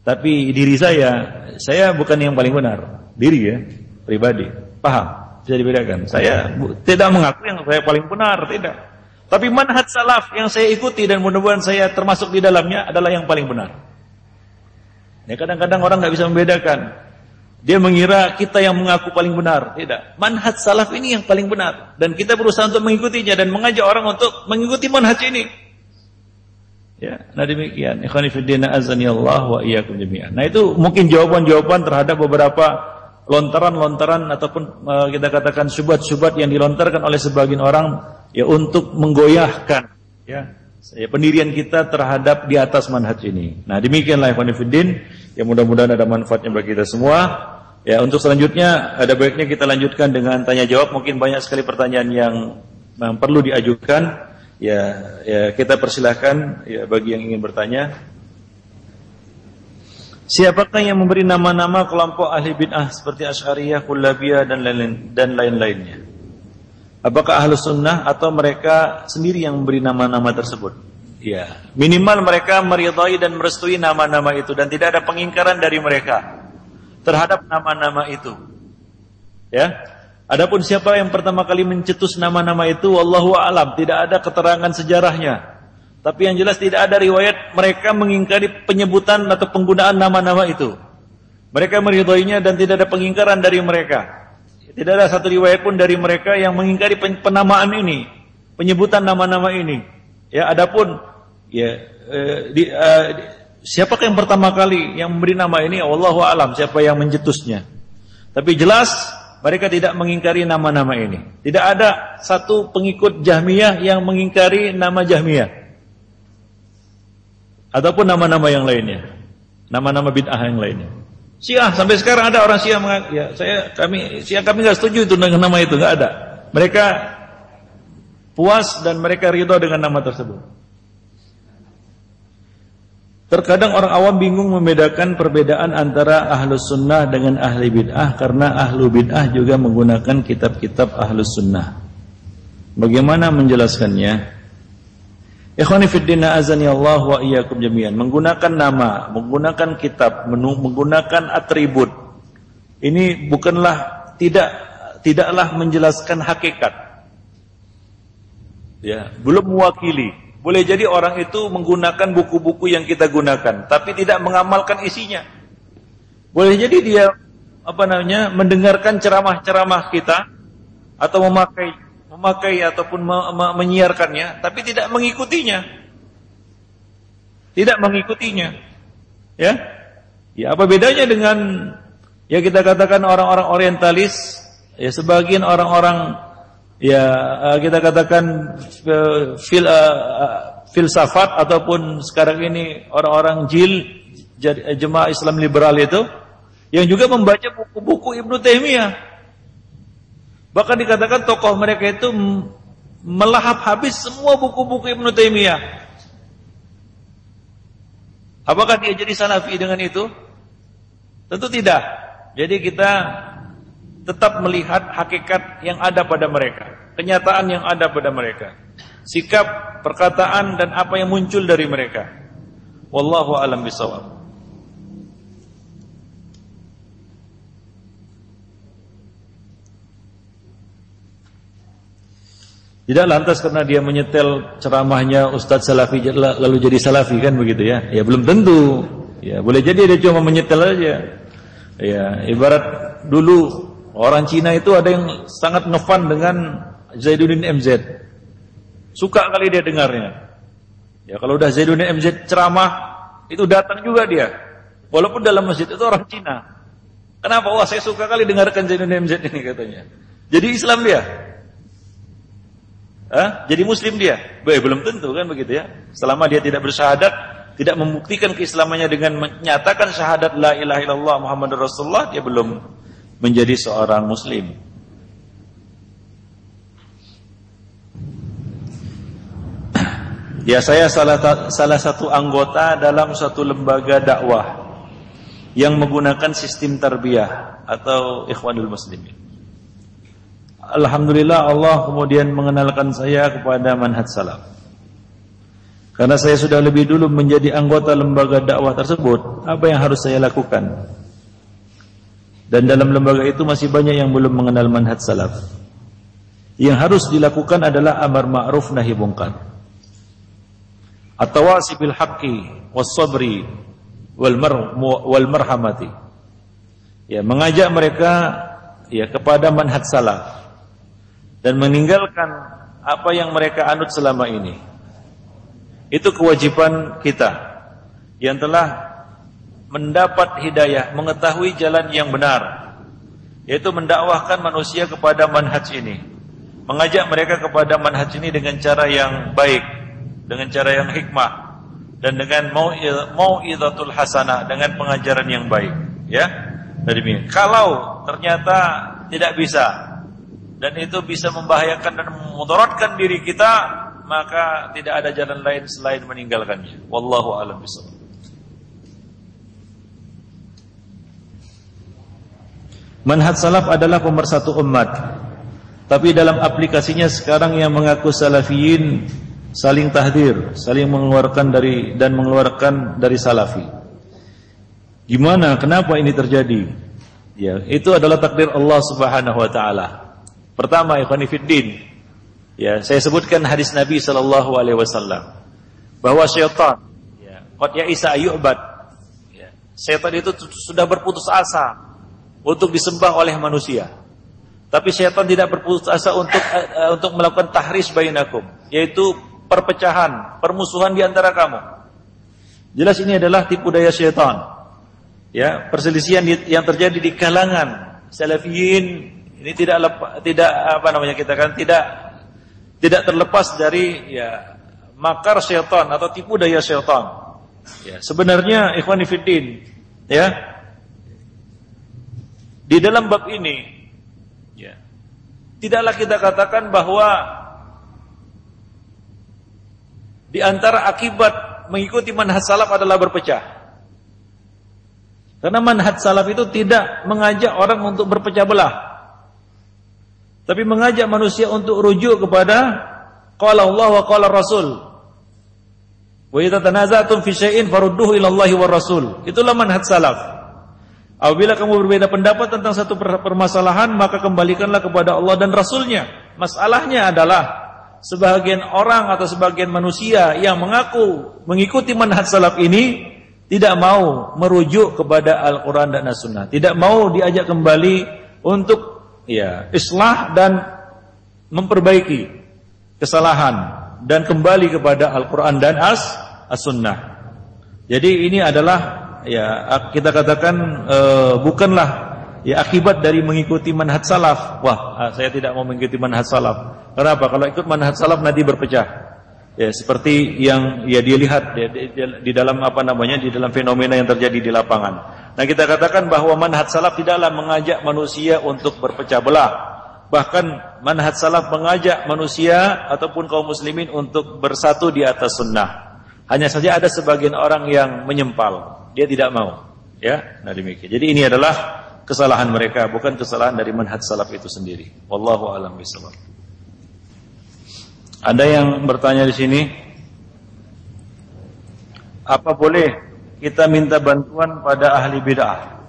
Tapi diri saya bukan yang paling benar. Diri ya, pribadi. Paham? Bisa dibedakan. Saya tidak mengaku yang saya paling benar, tidak. Tapi manhaj salaf yang saya ikuti dan mudah-mudahan saya termasuk di dalamnya adalah yang paling benar. Ya, kadang-kadang orang nggak bisa membedakan. Dia mengira kita yang mengaku paling benar. Tidak. Manhaj salaf ini yang paling benar. Dan kita berusaha untuk mengikutinya dan mengajak orang untuk mengikuti manhaj ini. Ya, nah demikian. Ikhwani fiddin, azani Allah wa iyyakum jami'an. Nah, itu mungkin jawaban-jawaban terhadap beberapa lontaran-lontaran ataupun kita katakan syubhat-syubhat yang dilontarkan oleh sebagian orang ya untuk menggoyahkan ya pendirian kita terhadap di atas manhaj ini. Nah, demikianlah ikhwan fillah, ya mudah-mudahan ada manfaatnya bagi kita semua. Ya, untuk selanjutnya ada baiknya kita lanjutkan dengan tanya jawab. Mungkin banyak sekali pertanyaan yang perlu diajukan. Ya kita persilahkan ya bagi yang ingin bertanya. Siapakah yang memberi nama-nama kelompok ahli bid'ah seperti Asy'ariyah, Kullabiyah dan lain-lainnya? Apakah Ahlus Sunnah atau mereka sendiri yang memberi nama-nama tersebut? Ya, minimal mereka meridai dan merestui nama-nama itu dan tidak ada pengingkaran dari mereka terhadap nama-nama itu. Ya. Adapun siapa yang pertama kali mencetus nama-nama itu, wallahu a'lam, tidak ada keterangan sejarahnya. Tapi yang jelas tidak ada riwayat mereka mengingkari penyebutan atau penggunaan nama-nama itu. Mereka meridhoinya dan tidak ada pengingkaran dari mereka. Tidak ada satu riwayat pun dari mereka yang mengingkari penamaan ini, penyebutan nama-nama ini. Ya, adapun ya siapakah yang pertama kali yang memberi nama ini, wallahu a'lam, siapa yang mencetusnya. Tapi jelas mereka tidak mengingkari nama-nama ini. Tidak ada satu pengikut Jahmiyah yang mengingkari nama Jahmiyah. ataupun nama-nama yang lainnya, nama-nama bid'ah yang lainnya. Syiah sampai sekarang ada orang Syiah kami nggak setuju itu dengan nama itu, nggak ada. Mereka puas dan mereka ridho dengan nama tersebut. Terkadang orang awam bingung membedakan perbedaan antara ahlus sunnah dengan ahli bid'ah karena ahlu bid'ah juga menggunakan kitab-kitab ahlus sunnah. Bagaimana menjelaskannya? Ikhwani fiddin azani Allah wa iyyakum jami'an. Menggunakan nama, menggunakan kitab, menggunakan atribut. Ini bukanlah tidaklah menjelaskan hakikat. Ya, belum mewakili. Boleh jadi orang itu menggunakan buku-buku yang kita gunakan, tapi tidak mengamalkan isinya. Boleh jadi dia mendengarkan ceramah-ceramah kita atau memakai ataupun menyiarkannya, tapi tidak mengikutinya. Tidak mengikutinya. Ya? Ya, apa bedanya dengan ya kita katakan orang-orang orientalis, ya sebagian orang-orang kita katakan filsafat ataupun sekarang ini orang-orang jemaah Islam liberal itu yang juga membaca buku-buku Ibnu Taimiyah. Bahkan dikatakan tokoh mereka itu melahap habis semua buku-buku Ibnu Taimiyah. Apakah dia jadi salafi dengan itu? Tentu tidak. Jadi kita tetap melihat hakikat yang ada pada mereka, kenyataan yang ada pada mereka, sikap, perkataan dan apa yang muncul dari mereka. Wallahu a'lam bishawab. Tidak lantas karena dia menyetel ceramahnya Ustadz Salafi lalu jadi Salafi, kan begitu ya? Ya belum tentu. Ya boleh jadi dia cuma menyetel aja. Ya ibarat dulu orang Cina itu ada yang sangat ngefan dengan Zainuddin MZ. Suka kali dia dengarnya. Ya kalau udah Zainuddin MZ ceramah, itu datang juga dia. Walaupun dalam masjid itu orang Cina. Kenapa? Wah, saya suka kali dengarkan Zainuddin MZ ini katanya. Jadi Islam dia. Jadi Muslim dia. Belum tentu kan begitu ya. Selama dia tidak bersyahadat, tidak membuktikan keislamannya dengan menyatakan syahadat la ilaha illallah Muhammadur Rasulullah, dia belum menjadi seorang Muslim. Ya, saya salah satu anggota dalam suatu lembaga dakwah yang menggunakan sistem tarbiyah atau Ikhwanul Muslimin. Alhamdulillah Allah kemudian mengenalkan saya kepada manhaj salaf. Karena saya sudah lebih dulu menjadi anggota lembaga dakwah tersebut, apa yang harus saya lakukan? Dan dalam lembaga itu masih banyak yang belum mengenal manhaj salaf. Yang harus dilakukan adalah amar ma'ruf nahi munkar. At-tawasi bil haqqi was-sabri wal marhamati. Ya, mengajak mereka ya kepada manhaj salaf dan meninggalkan apa yang mereka anut selama ini. Itu kewajiban kita yang telah mendapat hidayah, mengetahui jalan yang benar, yaitu mendakwahkan manusia kepada manhaj ini, mengajak mereka kepada manhaj ini dengan cara yang baik, dengan cara yang hikmah, dan dengan mau'izatul hasanah, dengan pengajaran yang baik. Ya, demikian. Kalau ternyata tidak bisa dan itu bisa membahayakan dan memudaratkan diri kita, maka tidak ada jalan lain selain meninggalkannya. Wallahu a'lam bishawab. Manhaj salaf adalah pemersatu umat. Tapi dalam aplikasinya sekarang yang mengaku salafiyin saling tahdir, saling mengeluarkan dari salafi. Gimana? Kenapa ini terjadi? Ya, itu adalah takdir Allah Subhanahu wa taala. Pertama, ikhwani fiddin, ya, saya sebutkan hadis Nabi sallallahu alaihi wasallam bahwa syaitan qad ya'isa ayyubad. Ya, syaitan itu sudah berputus asa untuk disembah oleh manusia. Tapi syaitan tidak berputus asa untuk melakukan tahris bainakum, yaitu perpecahan, permusuhan di antara kamu. Jelas ini adalah tipu daya syaitan. Ya, perselisihan yang terjadi di kalangan salafiyin ini tidak terlepas dari makar syaitan atau tipu daya syaitan. Ya, sebenarnya ikhwani fiddin, ya, di dalam bab ini, ya, tidaklah kita katakan bahwa di antara akibat mengikuti manhaj salaf adalah berpecah. Karena manhaj salaf itu tidak mengajak orang untuk berpecah belah, tapi mengajak manusia untuk rujuk kepada qala Allah wa qala Rasul. Wa idza tanaza'tum fi syai'in farudduhu ila Allahi war Rasul. Itulah manhaj salaf. Apabila kamu berbeda pendapat tentang satu permasalahan, maka kembalikanlah kepada Allah dan Rasulnya. Masalahnya adalah sebagian orang atau sebagian manusia yang mengaku mengikuti manhaj salaf ini tidak mau merujuk kepada Al-Quran dan As-Sunnah, tidak mau diajak kembali untuk islah dan memperbaiki kesalahan dan kembali kepada Al-Quran dan As-Sunnah. Jadi ini adalah kita katakan bukanlah akibat dari mengikuti manhaj salaf. Wah, saya tidak mau mengikuti manhaj salaf. Kenapa? Kalau ikut manhaj salaf nanti berpecah. Ya, seperti yang dia lihat di dalam di dalam fenomena yang terjadi di lapangan. Nah, kita katakan bahwa manhaj salaf tidaklah mengajak manusia untuk berpecah belah. Bahkan manhaj salaf mengajak manusia ataupun kaum muslimin untuk bersatu di atas sunnah. Hanya saja ada sebagian orang yang menyempal, dia tidak mau. Ya, nah demikian. Jadi ini adalah kesalahan mereka, bukan kesalahan dari manhaj salaf itu sendiri. Wallahu a'lam bishawab. Ada yang bertanya di sini, apa boleh kita minta bantuan pada ahli bid'ah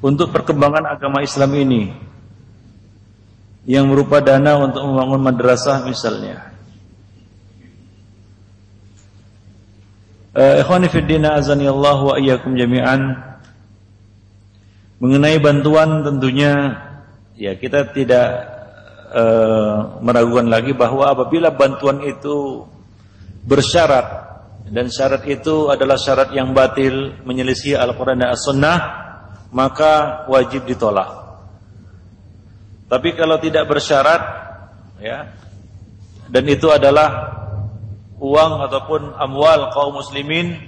untuk perkembangan agama Islam ini yang berupa dana untuk membangun madrasah misalnya? Ikhwani fiddin azanillahu wa iyyakum jami'an. Mengenai bantuan tentunya kita tidak meragukan lagi bahwa apabila bantuan itu bersyarat dan syarat itu adalah syarat yang batil, menyelisih Al-Quran dan As-Sunnah, maka wajib ditolak. Tapi kalau tidak bersyarat dan itu adalah uang ataupun amwal kaum muslimin,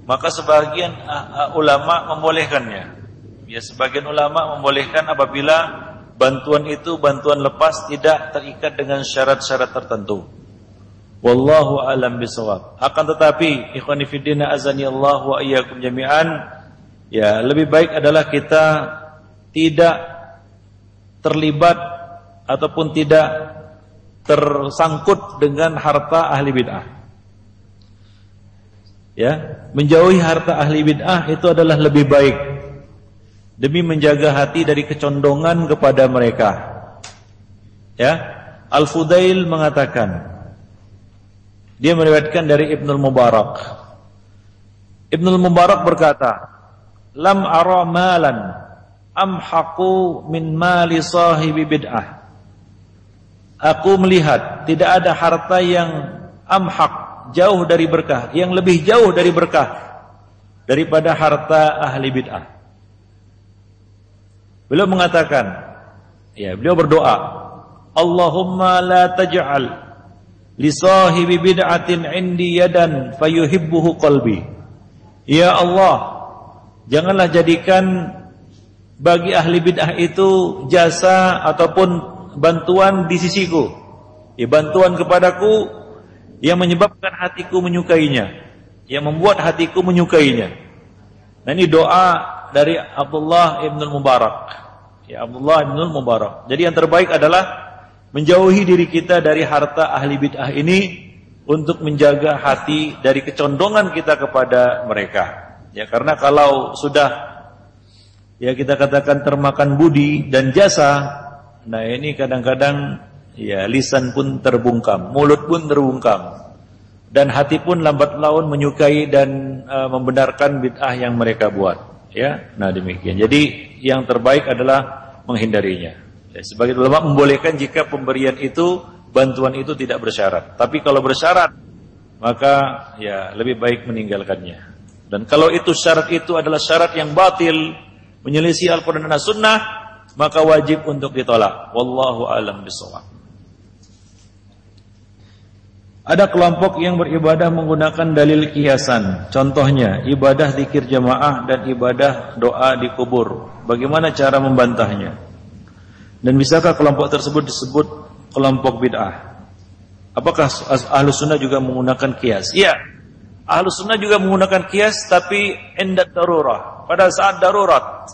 maka sebagian ulama membolehkannya. Sebagian ulama membolehkan apabila bantuan itu bantuan lepas, tidak terikat dengan syarat-syarat tertentu. Wallahu a'lam bishawab. Akan tetapi ikhwani fiddina azanillahu wa iyyakum jami'an, lebih baik adalah kita tidak terlibat ataupun tidak tersangkut dengan harta ahli bid'ah. Menjauhi harta ahli bid'ah itu adalah lebih baik, demi menjaga hati dari kecondongan kepada mereka. Al-Fudail mengatakan, dia meriwayatkan dari Ibnul Mubarak. Ibnul Mubarak berkata, "Lam ara malan amhaqu min mali sahibi bid'ah." Aku melihat tidak ada harta yang amhaq, jauh dari berkah, yang lebih jauh dari berkah daripada harta ahli bid'ah. Beliau mengatakan, beliau berdoa, Allahumma la taj'al li sahibi bid'atin indi yadan fayuhibbuhu qalbi. Ya Allah, janganlah jadikan bagi ahli bid'ah itu jasa ataupun bantuan di sisiku, bantuan kepadaku yang menyebabkan hatiku menyukainya, yang membuat hatiku menyukainya. Nah, ini doa dari Abdullah ibn Mubarak. Abdullah ibn Mubarak. Jadi yang terbaik adalah menjauhi diri kita dari harta ahli bid'ah ini untuk menjaga hati dari kecondongan kita kepada mereka. Karena kalau sudah kita katakan termakan budi dan jasa, nah ini kadang-kadang lisan pun terbungkam, mulut pun terbungkam, dan hati pun lambat laun menyukai dan membenarkan bid'ah yang mereka buat. Nah demikian. Jadi yang terbaik adalah menghindarinya. Sebagian ulama membolehkan jika pemberian itu, bantuan itu tidak bersyarat. Tapi kalau bersyarat, maka lebih baik meninggalkannya. Dan kalau itu syarat itu adalah syarat yang batil, menyelisih Al-Quran dan As-Sunnah, maka wajib untuk ditolak. Wallahu a'lam bishawab. Ada kelompok yang beribadah menggunakan dalil kiasan. Contohnya, ibadah zikir jamaah dan ibadah doa di kubur. Bagaimana cara membantahnya? Dan bisakah kelompok tersebut disebut kelompok bid'ah? Apakah Ahlus Sunnah juga menggunakan kias? Iya, Ahlus Sunnah juga menggunakan kias, tapi indat darurah, pada saat darurat.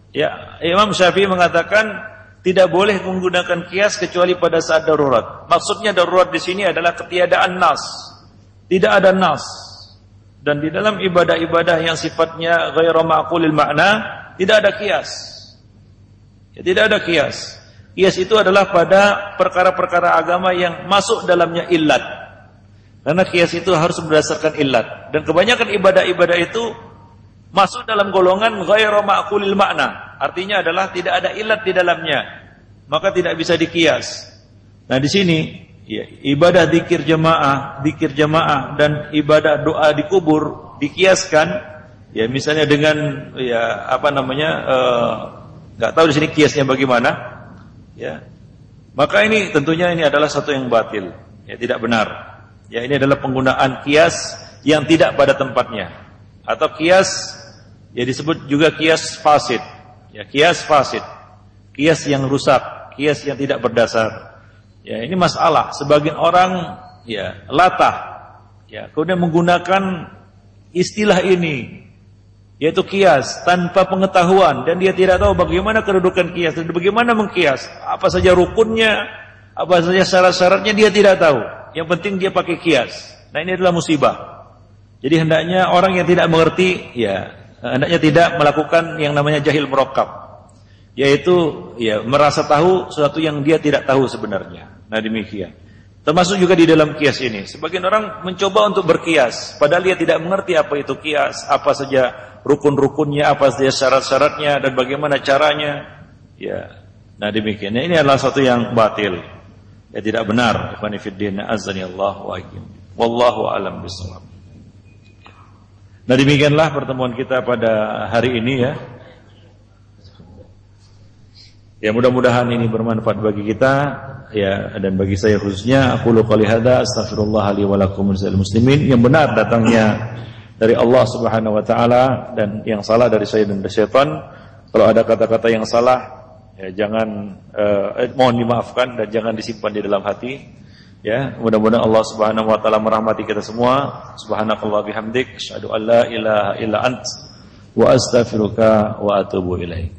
Ya, Imam Syafi'i mengatakan tidak boleh menggunakan kias kecuali pada saat darurat. Maksudnya darurat di sini adalah ketiadaan nas. Tidak ada nas. Dan di dalam ibadah-ibadah yang sifatnya ghairu ma'qulil makna, tidak ada kias. Ya, tidak ada kias. Kias itu adalah pada perkara-perkara agama yang masuk dalamnya illat. Karena kias itu harus berdasarkan illat. Dan kebanyakan ibadah-ibadah itu masuk dalam golongan ghairu ma'qulil makna. Artinya adalah tidak ada illat di dalamnya, maka tidak bisa dikias. Nah di sini ya, ibadah zikir jamaah dan ibadah doa di kubur dikiaskan. Ya misalnya dengan ya apa namanya nggak tahu di sini kiasnya bagaimana. Ya maka ini tentunya ini adalah satu yang batil. Ya tidak benar. Ya ini adalah penggunaan kias yang tidak pada tempatnya atau kias ya disebut juga kias fasid. Ya, kias fasid, kias yang rusak, kias yang tidak berdasar. Ya, ini masalah. Sebagian orang ya latah, ya kemudian menggunakan istilah ini, yaitu kias tanpa pengetahuan dan dia tidak tahu bagaimana kedudukan kias dan bagaimana mengkias, apa saja rukunnya, apa saja syarat-syaratnya dia tidak tahu. Yang penting dia pakai kias. Nah ini adalah musibah. Jadi hendaknya orang yang tidak mengerti, ya hendaknya tidak melakukan yang namanya jahil murakkab, yaitu ya merasa tahu sesuatu yang dia tidak tahu sebenarnya. Nah demikian. Termasuk juga di dalam kias ini. Sebagian orang mencoba untuk berkias, padahal dia tidak mengerti apa itu kias, apa saja rukun-rukunnya, apa saja syarat-syaratnya dan bagaimana caranya. Ya. Nah demikian. Ini adalah satu yang batil. Ya tidak benar. Ikhwani fiddin, azanillahu wa iyyakum. Wallahu a'lam bishawab. Nah demikianlah pertemuan kita pada hari ini ya. Ya mudah-mudahan ini bermanfaat bagi kita ya dan bagi saya khususnya. Aku qouli hadza astaghfirullah li wa lakum muslimin. Yang benar datangnya dari Allah Subhanahu wa taala dan yang salah dari saya dan dari syaitan. Kalau ada kata-kata yang salah ya jangan mohon dimaafkan dan jangan disimpan di dalam hati. Ya, mudah-mudahan Allah Subhanahu wa taala merahmati kita semua. Subhanakallah bihamdik, asyhadu an la ilaha illa ant wa astaghfiruka wa atubu ilaik.